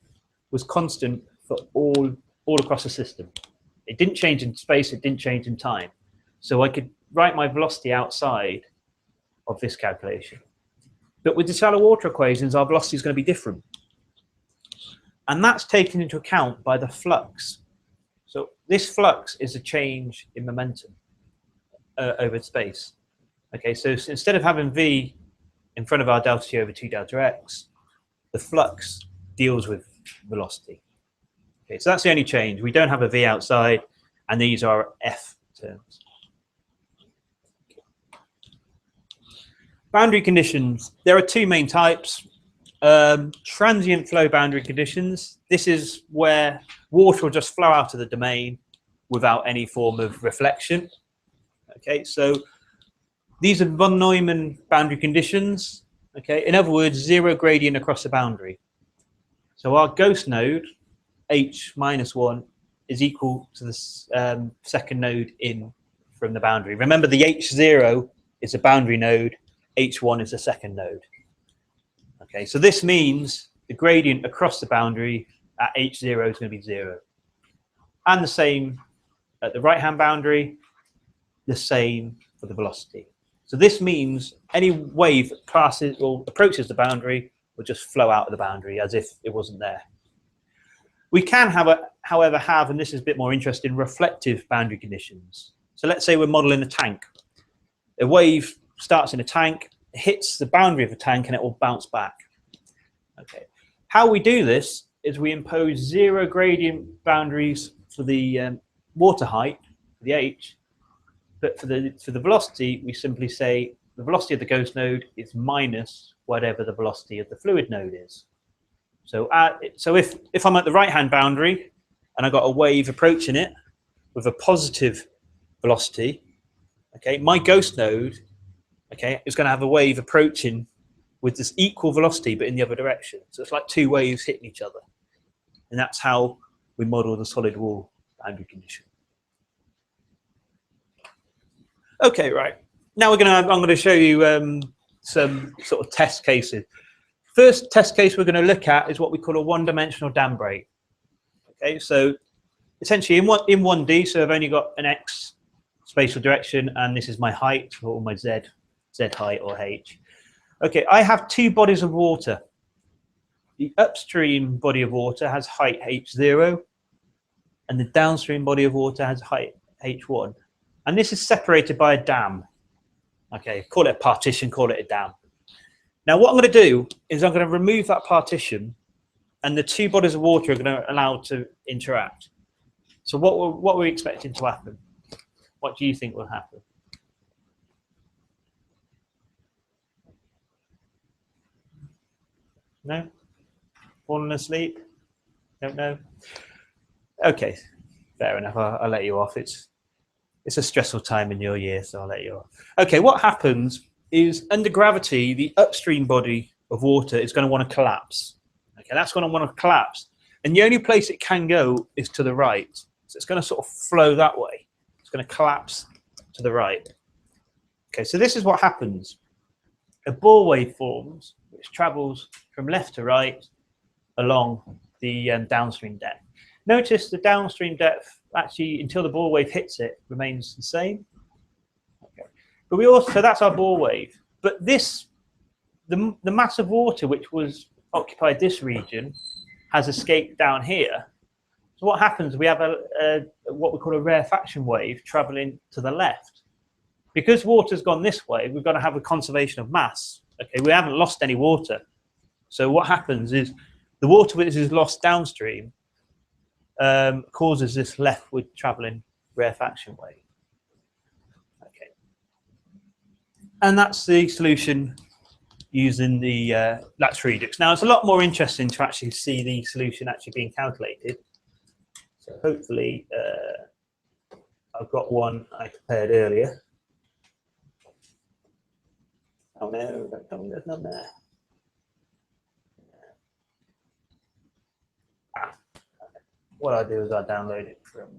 was constant for all across the system. It didn't change in space, it didn't change in time. So I could write my velocity outside of this calculation. But with the shallow water equations, our velocity is going to be different. And that's taken into account by the flux. So this flux is a change in momentum over space. Okay, so instead of having V in front of our delta T over 2 delta X, the flux deals with velocity. Okay, so that's the only change. We don't have a V outside, and these are F terms. Boundary conditions. There are two main types. Transient flow boundary conditions. This is where water will just flow out of the domain without any form of reflection. Okay, so these are von Neumann boundary conditions. Okay, in other words, zero gradient across the boundary. So our ghost node, H minus 1, is equal to the second node in from the boundary. Remember, the H0 is a boundary node, H1 is a second node. Okay, so this means the gradient across the boundary at H0 is going to be 0. And the same at the right-hand boundary, the same for the velocity. So this means any wave that passes or approaches the boundary will just flow out of the boundary as if it wasn't there. We can, however, have, and this is a bit more interesting, reflective boundary conditions. So let's say we're modeling a tank. A wave starts in a tank, hits the boundary of the tank, and it will bounce back. Okay. How we do this is we impose zero gradient boundaries water height, the h, but for the velocity, we simply say the velocity of the ghost node is minus whatever the velocity of the fluid node is. So if I'm at the right-hand boundary and I got a wave approaching it with a positive velocity, okay, my ghost node, okay, is going to have a wave approaching with this equal velocity but in the other direction. So it's like two waves hitting each other, and that's how we model the solid wall boundary condition. Okay, right. Now I'm going to show you some sort of test cases. First test case we're going to look at is what we call a one-dimensional dam break. Okay, so essentially in 1D, so I've only got an x spatial direction, and this is my height or my z height or h. Okay, I have two bodies of water. The upstream body of water has height h0, and the downstream body of water has height h1. And this is separated by a dam. Okay, call it a partition, call it a dam. Now what I'm going to do is I'm going to remove that partition, and the two bodies of water are going to allow to interact. So what we're expecting to happen? What do you think will happen? No? Falling asleep? Don't know? Okay, fair enough. I'll let you off. It's a stressful time in your year, so I'll let you off. Okay, what happens is under gravity, the upstream body of water is going to want to collapse. Okay, that's going to want to collapse. And the only place it can go is to the right. So it's going to sort of flow that way. It's going to collapse to the right. Okay, so this is what happens. A ball wave forms, which travels from left to right along the downstream depth. Notice the downstream depth, actually, until the ball wave hits it, remains the same. Okay. But we also, so that's our ball wave. But this, the mass of water which was occupied this region has escaped down here. So what happens, we have what we call a rarefaction wave traveling to the left. Because water's gone this way, we've got to have a conservation of mass. Okay, we haven't lost any water. So what happens is the water which is lost downstream causes this leftward traveling rarefaction wave. Okay, and that's the solution using the Latz-Friedrichs. Now it's a lot more interesting to actually see the solution actually being calculated. So hopefully I've got one I prepared earlier. Oh no, there's none there. What I do is I download it from.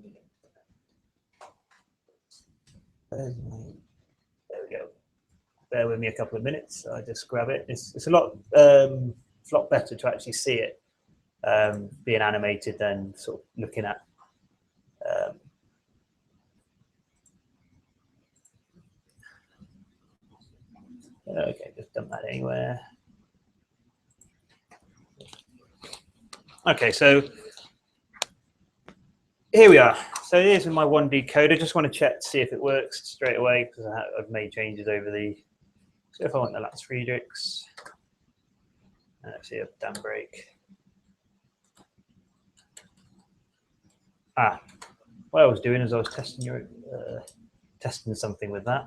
There we go. Bear with me a couple of minutes. I just grab it. It's a lot better to actually see it being animated than sort of looking at. Okay, just dump that anywhere. Okay, so here we are. So here's my 1D code. I just want to check to see if it works straight away because I've made changes over the. So if I want the Latz-Friedrichs, let's see a dam break. What I was doing is I was testing something with that.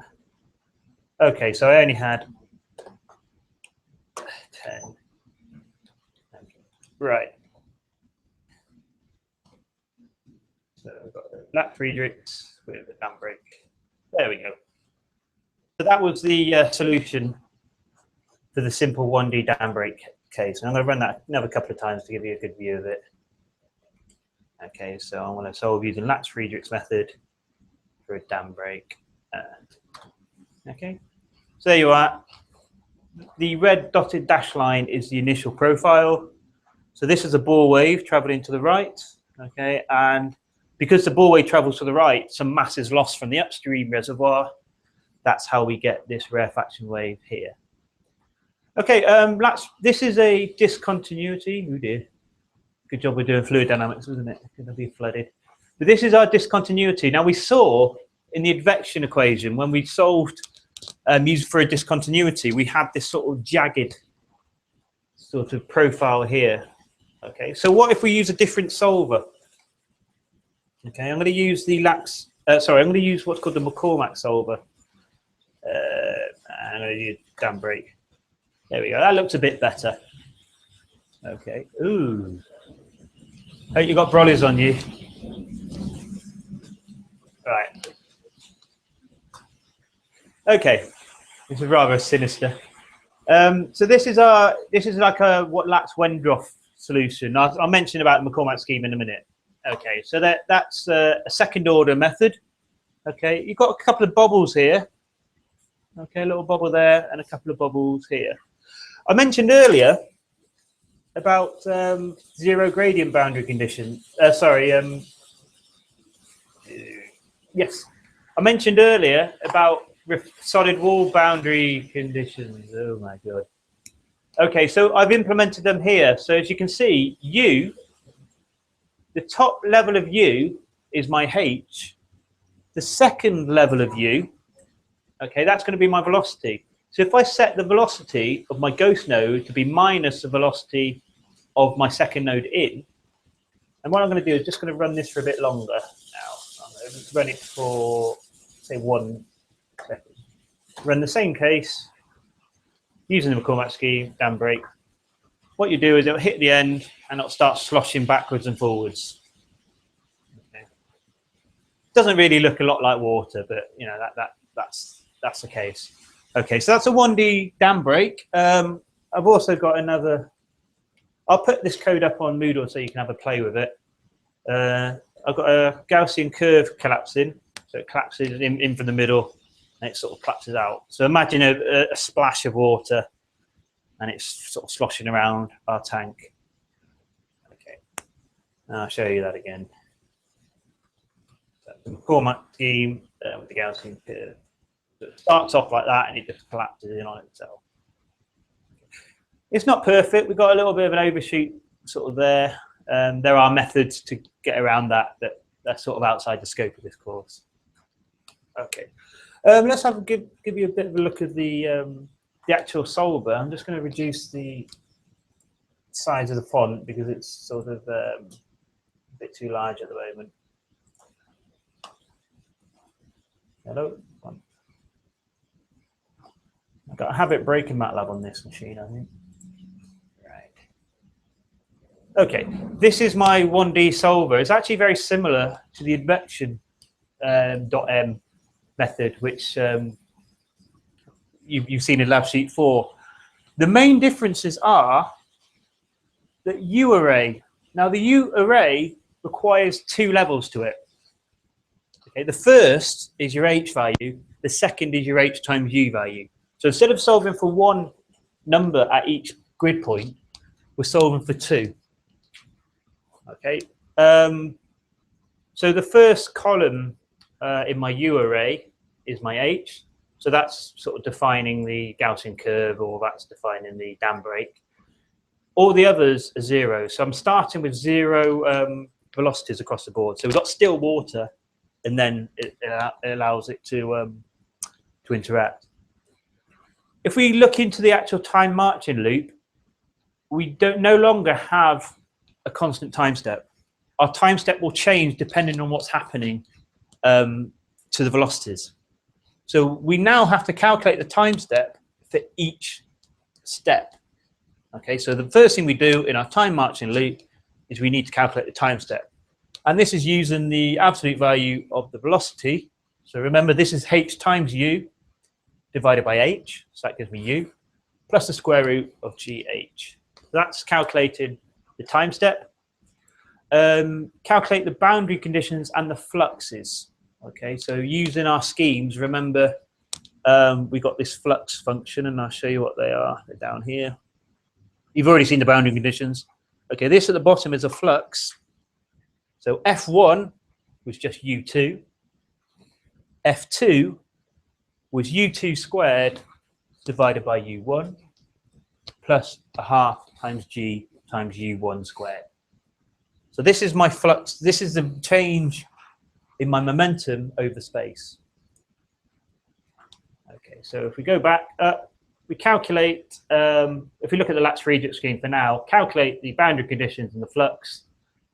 Okay, so I only had 10. Okay. Right. So we've got the Latz-Friedrichs with the dam break. There we go. So that was the solution for the simple 1D dam break case. And I'm going to run that another couple of times to give you a good view of it. Okay, so I'm going to solve using Latz-Friedrichs method for a dam break. Okay, so there you are. The red dotted dash line is the initial profile. So this is a ball wave traveling to the right. Okay, and because the ball wave travels to the right, some mass is lost from the upstream reservoir. That's how we get this rarefaction wave here. Okay, this is a discontinuity. Oh dear. Good job we're doing fluid dynamics, isn't it? It's going to be flooded. But this is our discontinuity. Now we saw in the advection equation when we solved used for a discontinuity, we had this sort of jagged sort of profile here. Okay, so what if we use a different solver? Okay, I'm going to use the I'm going to use what's called the McCormack solver. I'm going to use dam break. There we go. That looks a bit better. Okay. Ooh. Hope you got brollies on you. Right. Okay. This is rather sinister. So this is like a what Latz-Wendroff solution. I'll mention about the McCormack scheme in a minute. Okay. So that's a second order method. Okay. You've got a couple of bubbles here. Okay, a little bubble there and a couple of bubbles here. I mentioned earlier about zero gradient boundary condition. Yes, I mentioned earlier about solid wall boundary conditions. Oh my god. Okay, so I've implemented them here. So as you can see, U, the top level of U is my H. The second level of U, okay, that's going to be my velocity. So if I set the velocity of my ghost node to be minus the velocity of my second node in, and what I'm going to do is just going to run this for a bit longer now. I'm going to run it for, say, 1 second. Run the same case using the McCormack scheme, dam break. What you do is it'll hit the end and it'll start sloshing backwards and forwards. Okay. Doesn't really look a lot like water, but you know that's the case. Okay, so that's a 1D dam break. I've also got another. I'll put this code up on Moodle so you can have a play with it. I've got a Gaussian curve collapsing, so it collapses in from the middle and it sort of collapses out. So imagine a splash of water and it's sort of sloshing around our tank. Okay, I'll show you that again. So the McCormack scheme with the Gaussian curve. So it starts off like that and it just collapses in on itself. It's not perfect. We've got a little bit of an overshoot sort of there. There are methods to get around that that's sort of outside the scope of this course. Okay, let's give you a bit of a look at the actual solver. I'm just going to reduce the size of the font because it's sort of a bit too large at the moment. Hello. I've got a habit breaking MATLAB on this machine, I think. Right. Okay, this is my 1D solver. It's actually very similar to the advection .m method, which you've seen in lab sheet 4. The main differences are that U array. Now the U array requires 2 levels to it. Okay, the first is your H value. The second is your H times U value. So instead of solving for 1 number at each grid point, we're solving for 2. Okay. So the first column in my U array is my H. So that's sort of defining the Gaussian curve, or that's defining the dam break. All the others are 0. So I'm starting with 0 velocities across the board. So we've got still water, and then it allows it to interact. If we look into the actual time marching loop, we no longer have a constant time step. Our time step will change depending on what's happening to the velocities. So we now have to calculate the time step for each step. Okay, so the first thing we do in our time marching loop is we need to calculate the time step. And this is using the absolute value of the velocity. So remember, this is h times u divided by h, so that gives me u, plus the square root of gh. So that's calculated the time step. Calculate the boundary conditions and the fluxes. Okay, so using our schemes, remember we got this flux function, and I'll show you what they are. They're down here. You've already seen the boundary conditions. Okay, this at the bottom is a flux. So F1 was just U2. F2 was U2 squared divided by U1 plus a half times G times U1 squared. So this is my flux. This is the change in my momentum over space. Okay, so if we go back up, we calculate, if we look at the Latz-Friedrich scheme for now, calculate the boundary conditions and the flux.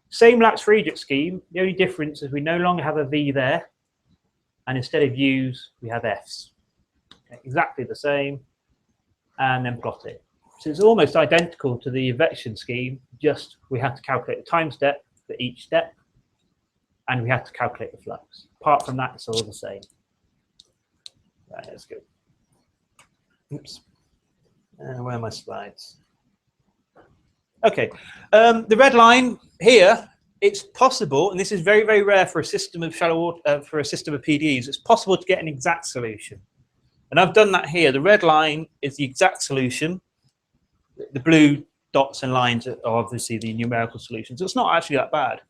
Same Lax-Friedrich scheme. The only difference is we no longer have a V there, and instead of U's, we have F's. Okay, exactly the same, and then plot it. So it's almost identical to the advection scheme, just we have to calculate the time step for each step, and we have to calculate the flux. Apart from that, it's all the same. Right, that's good. Oops. Where are my slides? Okay, the red line here, it's possible, and this is very, very rare for a system of shallow water, for a system of PDEs, it's possible to get an exact solution. And I've done that here. The red line is the exact solution. The blue dots and lines are obviously the numerical solutions. It's not actually that bad.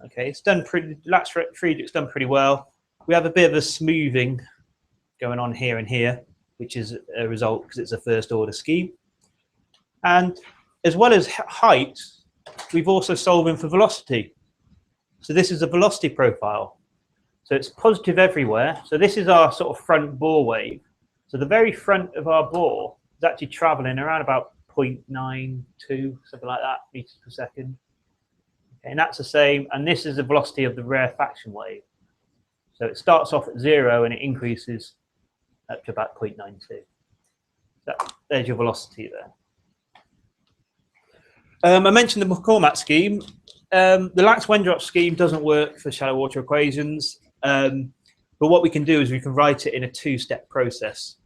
Okay, it's done pretty, Lax-Friedrich's done pretty well. We have a bit of a smoothing going on here and here, which is a result because it's a first order scheme. And as well as height, we've also solving for velocity. So this is a velocity profile. So it's positive everywhere. So this is our sort of front bore wave. So the very front of our bore is actually traveling around about 0.92, something like that, meters per second. Okay, and that's the same. And this is the velocity of the rarefaction wave. So it starts off at 0 and it increases up to about 0.92. There's your velocity there. I mentioned the McCormack scheme. The Lax-Wendroff scheme doesn't work for shallow water equations, but what we can do is we can write it in a two-step process.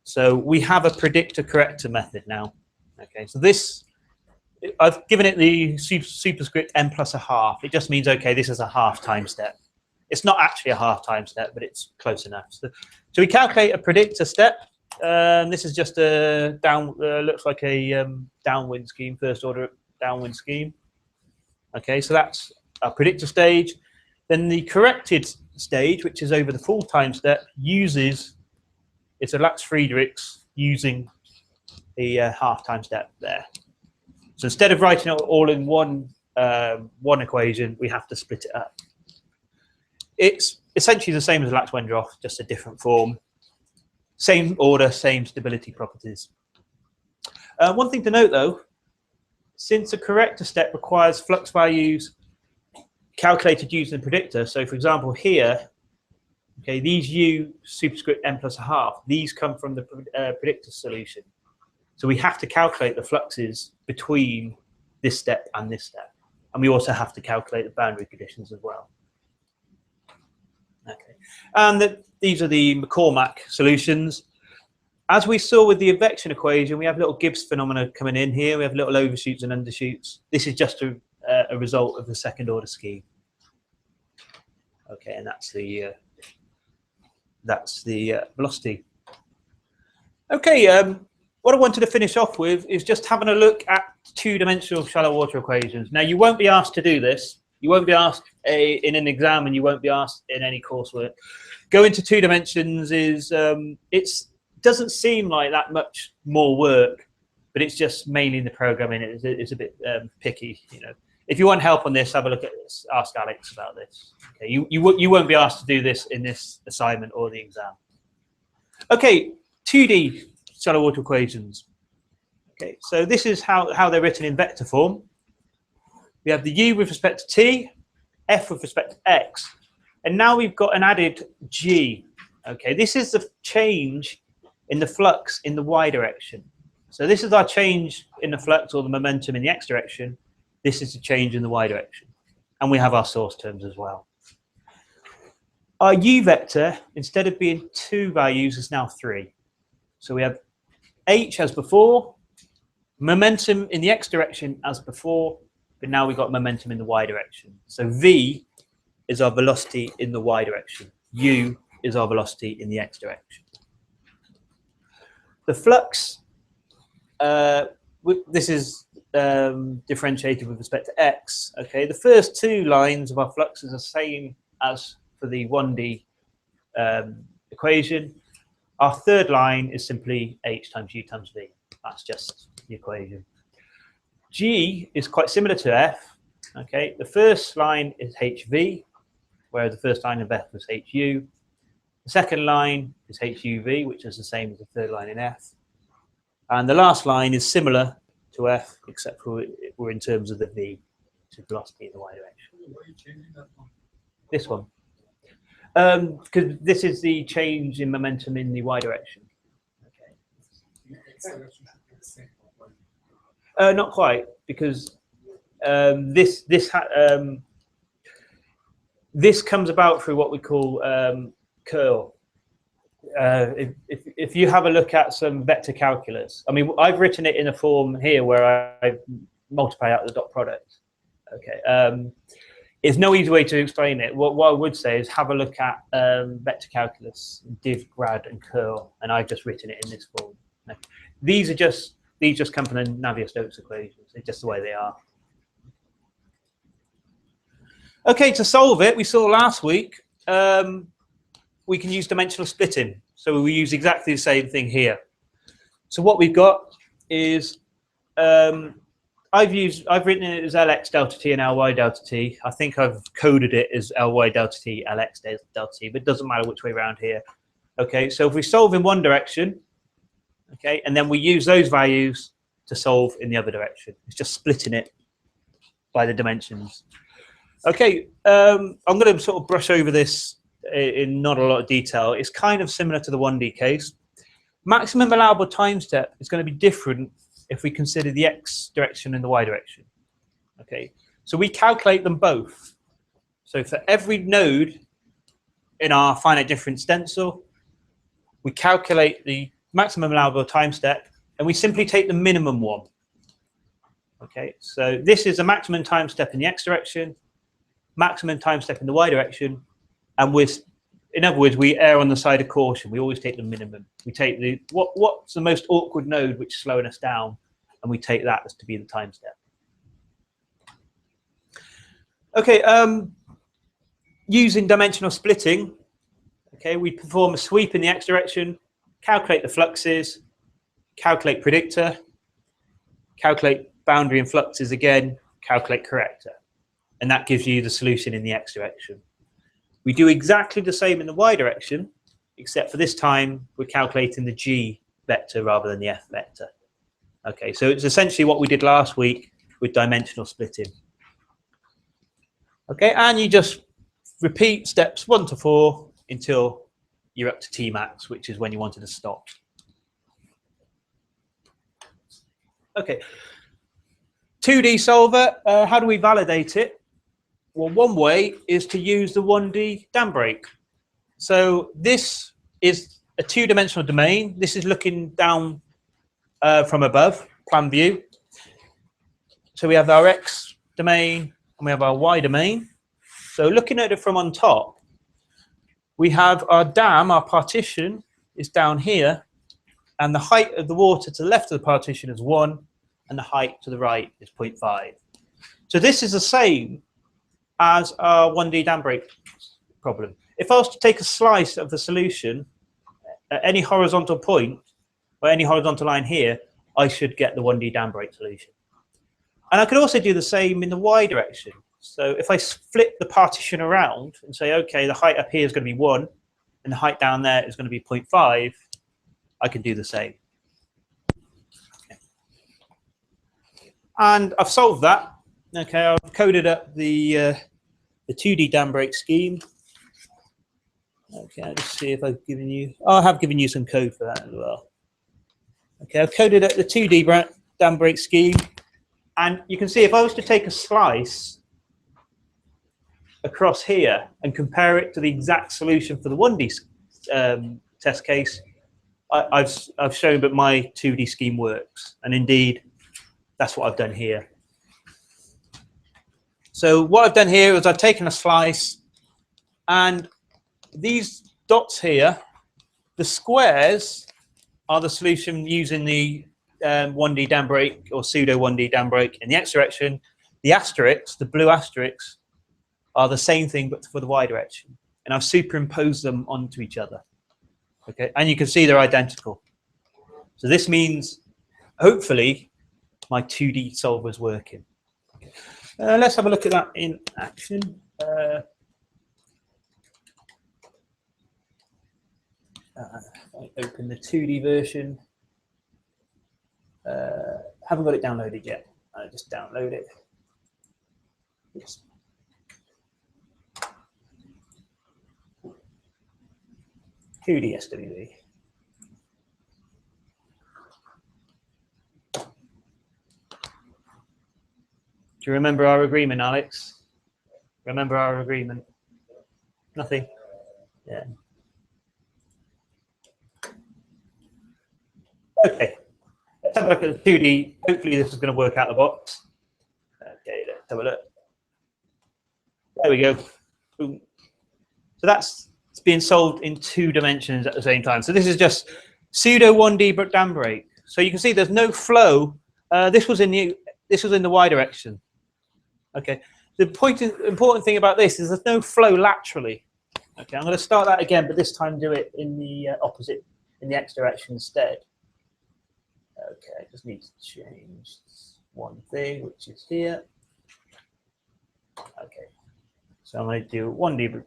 So we have a predictor-corrector method now. Okay, so this, I've given it the superscript n plus a half. It just means, okay, this is a half time step. It's not actually a half time step, but it's close enough. So we calculate a predictor step. This is just a looks like a downwind scheme, first order downwind scheme. Okay, so that's our predictor stage. Then the corrected stage, which is over the full time step, uses, it's a Lax-Friedrichs using the half time step there. So instead of writing it all in one equation, we have to split it up. It's essentially the same as Lax-Wendroff, just a different form. Same order, same stability properties. One thing to note though, since the corrector step requires flux values calculated using the predictor, so for example here, okay, these U superscript n plus a half, these come from the predictor solution. So we have to calculate the fluxes between this step and this step. And we also have to calculate the boundary conditions as well. Okay, and these are the McCormack solutions. As we saw with the advection equation, we have little Gibbs phenomena coming in here. We have little overshoots and undershoots. This is just a result of the second order scheme. Okay, and that's the velocity. Okay, what I wanted to finish off with is just having a look at two-dimensional shallow water equations. Now, you won't be asked to do this. You won't be asked in an exam, and you won't be asked in any coursework. Going to two dimensions is, it doesn't seem like that much more work, but it's just mainly in the programming. It's a bit picky, you know. If you want help on this, have a look at this. Ask Alex about this. Okay, you won't be asked to do this in this assignment or the exam. Okay, 2D shallow water equations. Okay, so this is how they're written in vector form. We have the U with respect to T, F with respect to X, and now we've got an added G. Okay, this is the change in the flux in the Y direction. So this is our change in the flux or the momentum in the X direction. This is the change in the Y direction. And we have our source terms as well. Our U vector, instead of being 2 values, is now 3. So we have H as before, momentum in the X direction as before, but now we've got momentum in the Y direction. So V is our velocity in the Y direction. U is our velocity in the X direction. The flux, this is differentiated with respect to X. Okay, the first 2 lines of our flux is the same as for the 1D equation. Our third line is simply H times U times V. That's just the equation. G is quite similar to F. Okay, the first line is HV, whereas the first line of F was HU. The second line is HUV, which is the same as the third line in F. And the last line is similar to F, except for we're in terms of the V. to velocity in the y direction. Why are you changing that one? This one. Because this is the change in momentum in the y direction. Okay. The x direction should be the same. Not quite, because this comes about through what we call curl. If you have a look at some vector calculus, I mean, I've written it in a form here where I multiply out the dot product. Okay. There's no easy way to explain it. What I would say is have a look at vector calculus, div, grad, and curl, and I've just written it in this form. These just come from the Navier-Stokes equations. It's just the way they are. Okay, to solve it, we saw last week, we can use dimensional splitting. So we use exactly the same thing here. So what we've got is I've written it as Lx delta t and Ly delta t. I think I've coded it as Ly delta t, Lx delta t, but it doesn't matter which way around here. Okay, so if we solve in one direction, okay, and then we use those values to solve in the other direction. It's just splitting it by the dimensions. Okay, I'm going to sort of brush over this in not a lot of detail. It's kind of similar to the 1D case. Maximum allowable time step is going to be different if we consider the x direction and the y direction. Okay, so we calculate them both. So for every node in our finite difference stencil, we calculate the maximum allowable time step, and we simply take the minimum one. Okay, so this is a maximum time step in the x direction, maximum time step in the y direction, and in other words, we err on the side of caution. We always take the minimum. We take the what's the most awkward node which is slowing us down, and we take that as to be the time step. Okay, using dimensional splitting, okay, we perform a sweep in the x direction, calculate the fluxes, calculate predictor, calculate boundary and fluxes again, calculate corrector, and that gives you the solution in the x direction. We do exactly the same in the y direction, except for this time we're calculating the g vector rather than the f vector. Okay, so it's essentially what we did last week with dimensional splitting. Okay, and you just repeat steps 1 to 4 until you're up to T max, which is when you wanted to stop. Okay, 2D solver, how do we validate it? Well, one way is to use the 1D dam break. So this is a two-dimensional domain. This is looking down from above, plan view. So we have our x domain and we have our y domain. So looking at it from on top, we have our dam, our partition is down here, and the height of the water to the left of the partition is 1, and the height to the right is 0.5. So this is the same as our 1D dam break problem. If I was to take a slice of the solution at any horizontal point, or any horizontal line here, I should get the 1D dam break solution. And I could also do the same in the y direction. So if I flip the partition around and say, okay, the height up here is going to be 1, and the height down there is going to be 0.5, I can do the same. Okay. And I've solved that. Okay, I've coded up the 2D dam break scheme. Okay, let's see if I've given you. Oh, I have given you some code for that as well. Okay, I've coded up the 2D dam break scheme, and you can see if I was to take a slice across here and compare it to the exact solution for the 1D test case, I've shown that my 2D scheme works, and indeed, that's what I've done here. So what I've done here is I've taken a slice, and these dots here, the squares are the solution using the 1D dam break or pseudo 1D dam break in the x direction. The asterisks, the blue asterisks, are the same thing but for the y direction, and I've superimposed them onto each other. Okay, and you can see they're identical. So this means hopefully my 2D solver is working. Let's have a look at that in action. I open the 2D version. Haven't got it downloaded yet. I'll just download it. Yes. 2D SWV. Do you remember our agreement, Alex? Remember our agreement? Nothing? Yeah. Okay. Let's have a look at the 2D. Hopefully this is going to work out the box. Okay, let's have a look. There we go. Boom. So that's being solved in 2 dimensions at the same time. So this is just pseudo 1D dam break. So you can see there's no flow. This was in the y direction. Okay. The important thing about this is there's no flow laterally. Okay, I'm going to start that again, but this time do it in the opposite, in the x direction instead. Okay, I just need to change one thing, which is here. Okay, so I'm going to do 1D.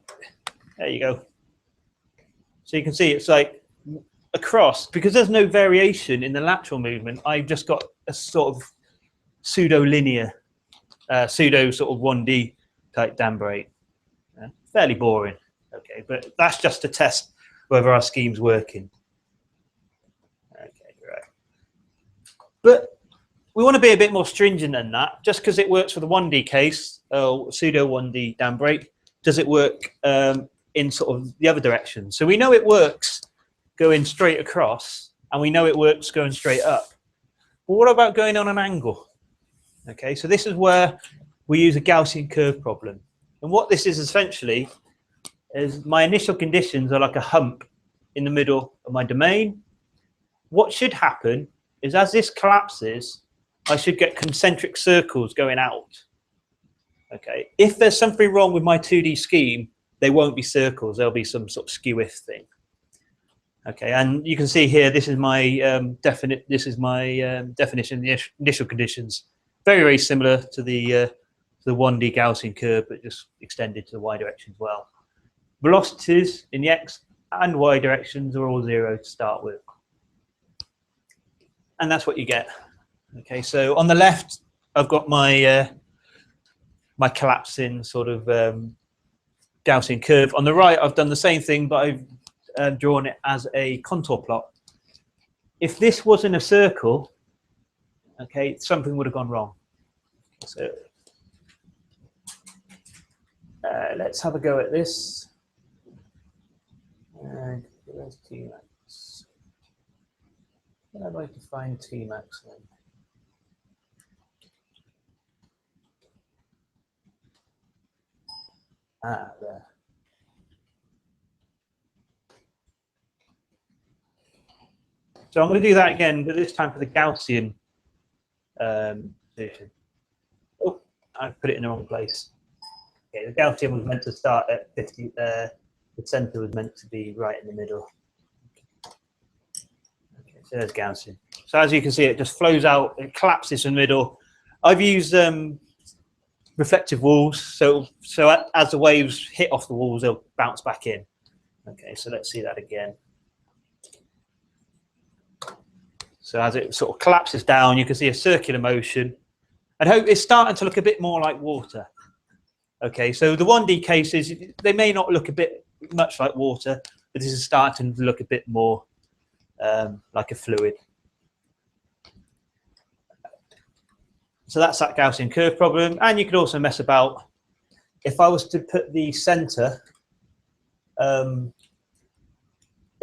There you go. So you can see it's like across, because there's no variation in the lateral movement, I've just got a sort of pseudo-linear, pseudo sort of 1D type dam break. Fairly boring. Okay, but that's just to test whether our scheme's working. Okay, right. But we want to be a bit more stringent than that. Just because it works for the 1D case, pseudo 1D dam break, does it work in sort of the other direction? So we know it works going straight across, and we know it works going straight up. But what about going on an angle? Okay, so this is where we use a Gaussian curve problem. And what this is essentially is my initial conditions are like a hump in the middle of my domain. What should happen is as this collapses, I should get concentric circles going out. Okay, if there's something wrong with my 2D scheme, they won't be circles, there'll be some sort of skew-if thing. Okay, and you can see here, this is my definition of the initial conditions. Very, very similar to the 1D Gaussian curve, but just extended to the y direction as well. Velocities in the x and y directions are all 0 to start with. And that's what you get. Okay, so on the left, I've got my collapsing sort of Gaussian curve. On the right, I've done the same thing, but I've drawn it as a contour plot. If this wasn't a circle, okay, something would have gone wrong. So let's have a go at this. And where's Tmax? I'd like to find Tmax then. Ah, there. So I'm going to do that again, but this time for the Gaussian version. Oh, I put it in the wrong place. Okay, the Gaussian was meant to start at 50. The center was meant to be right in the middle. Okay, so there's Gaussian. So as you can see, it just flows out, it collapses in the middle. I've used reflective walls, so as the waves hit off the walls, they'll bounce back in. Okay, so let's see that again. So as it sort of collapses down, you can see a circular motion. And hope it's starting to look a bit more like water. Okay, so the 1D cases, they may not look a bit much like water, but this is starting to look a bit more like a fluid. So that's that Gaussian curve problem. And you could also mess about. If I was to put the center, if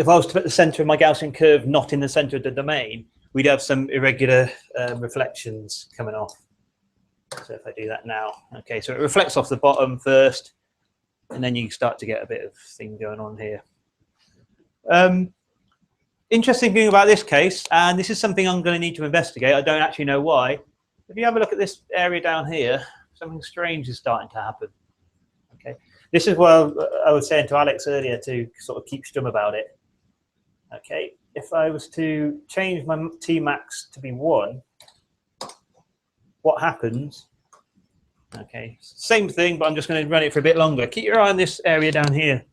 I was to put the center of my Gaussian curve not in the center of the domain, we'd have some irregular reflections coming off. So if I do that now, okay, so it reflects off the bottom first, and then you start to get a bit of thing going on here. Interesting thing about this case, and this is something I'm going to need to investigate, I don't actually know why. If you have a look at this area down here, something strange is starting to happen. Okay, this is what I was saying to Alex earlier to sort of keep stum about it. Okay, if I was to change my Tmax to be 1, what happens? Okay, same thing, but I'm just going to run it for a bit longer. Keep your eye on this area down here.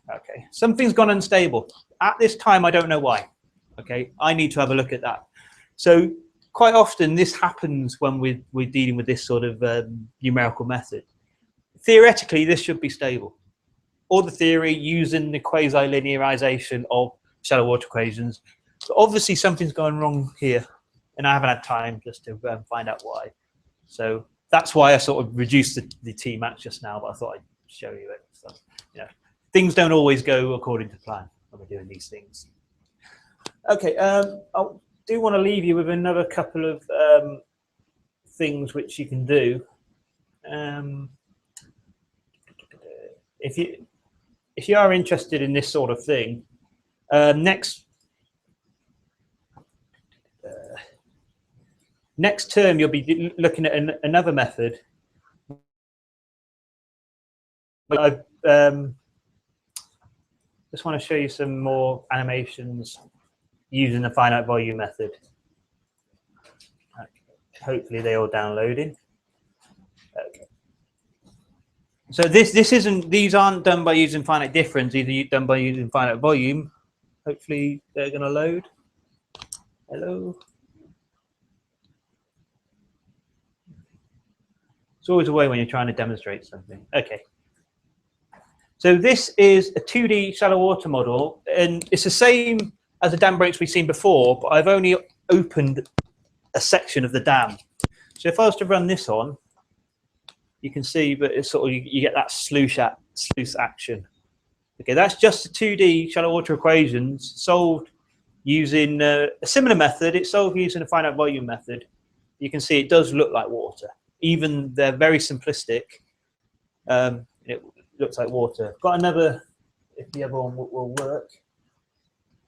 Okay, something's gone unstable. At this time, I don't know why. Okay, I need to have a look at that. So quite often this happens when we're dealing with this sort of numerical method. Theoretically, this should be stable. All the theory using the quasi-linearization of shallow water equations. So obviously something's going wrong here, and I haven't had time just to find out why. So that's why I sort of reduced the T-max just now, but I thought I'd show you it. So, you know, things don't always go according to plan when we're doing these things. Okay, I do want to leave you with another couple of things which you can do. If you are interested in this sort of thing, next term you'll be looking at another method. I just want to show you some more animations using the finite volume method. Okay. Hopefully they all downloaded. Okay. So these aren't done by using finite difference, these are done by using finite volume. Hopefully they're going to load. Hello. It's always a way when you're trying to demonstrate something. Okay. So this is a 2D shallow water model, and it's the same as the dam breaks we've seen before, but I've only opened a section of the dam. So if I was to run this on, you can see that it's sort of you get that sluice action. Okay, that's just the 2D shallow water equations solved using a similar method. It's solved using a finite volume method. You can see it does look like water. Even they're very simplistic. It looks like water. Got another, if the other one will work,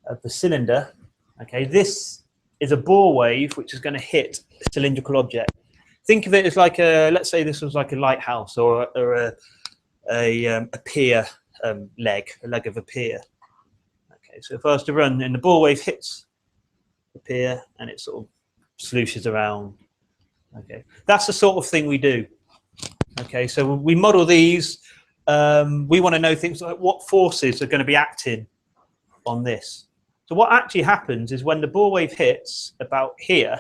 of the cylinder. Okay, this is a Bohr wave which is going to hit a cylindrical object. Think of it as like a, let's say this was like a lighthouse or a pier leg, a leg of a pier. Okay, so if I was to run and the Bohr wave hits the pier and it sort of slooshes around. Okay, that's the sort of thing we do. Okay, so we model these. We want to know things like what forces are going to be acting on this. So what actually happens is when the Bohr wave hits about here,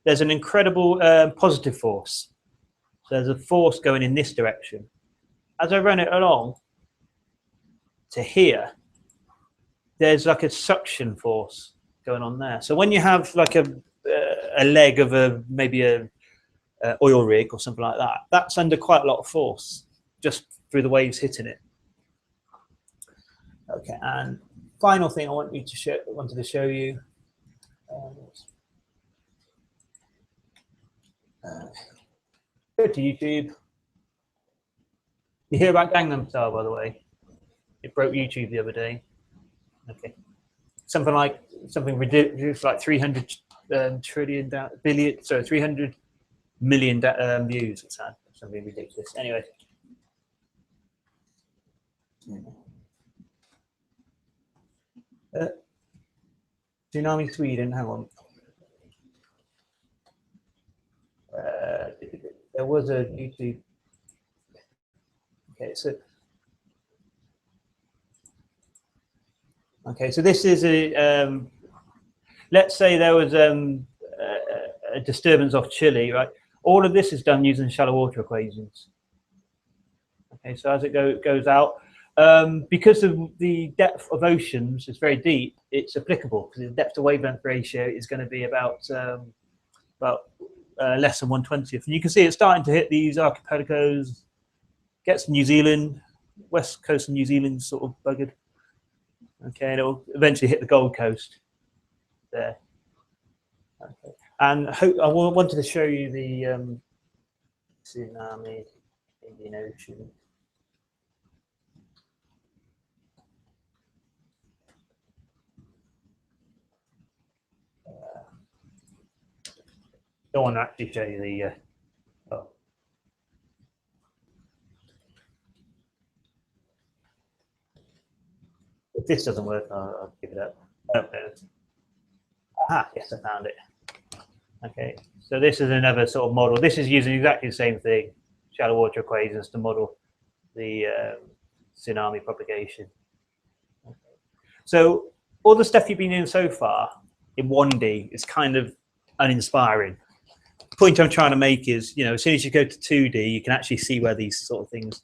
there's an incredible positive force. So there's a force going in this direction. As I run it along to here, there's like a suction force going on there. So when you have like a leg of maybe a oil rig or something like that, that's under quite a lot of force just through the waves hitting it. Okay, and final thing I wanted to show you. Go to YouTube. You hear about Gangnam Style, by the way? It broke YouTube the other day. Okay, something ridiculous, like 300 300 million views. It's had something ridiculous. Anyway. Tsunami Sweden, hang on. There was a YouTube. Okay, so this is a, let's say there was a disturbance off Chile, right? All of this is done using shallow water equations. Okay, so as it goes out, because of the depth of oceans is very deep, it's applicable because the depth to wavelength ratio is going to be about less than 1/20th. And you can see it's starting to hit these archipelagos, gets to New Zealand, west coast of New Zealand sort of buggered. Okay, and it'll eventually hit the Gold Coast there. Okay. And I wanted to show you the tsunami, Indian Ocean. Don't want to actually show you the. Oh. If this doesn't work, I'll give it up. Oh, ah, yes, I found it. Okay, so this is another sort of model. This is using exactly the same thing, shallow water equations to model the tsunami propagation. Okay. So all the stuff you've been doing so far in 1D is kind of uninspiring. The point I'm trying to make is, you know, as soon as you go to 2D, you can actually see where these sort of things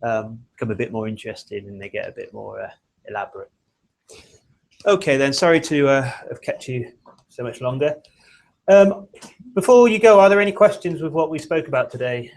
become a bit more interesting and they get a bit more elaborate. Okay, then, sorry to have kept you so much longer. Before you go, are there any questions with what we spoke about today?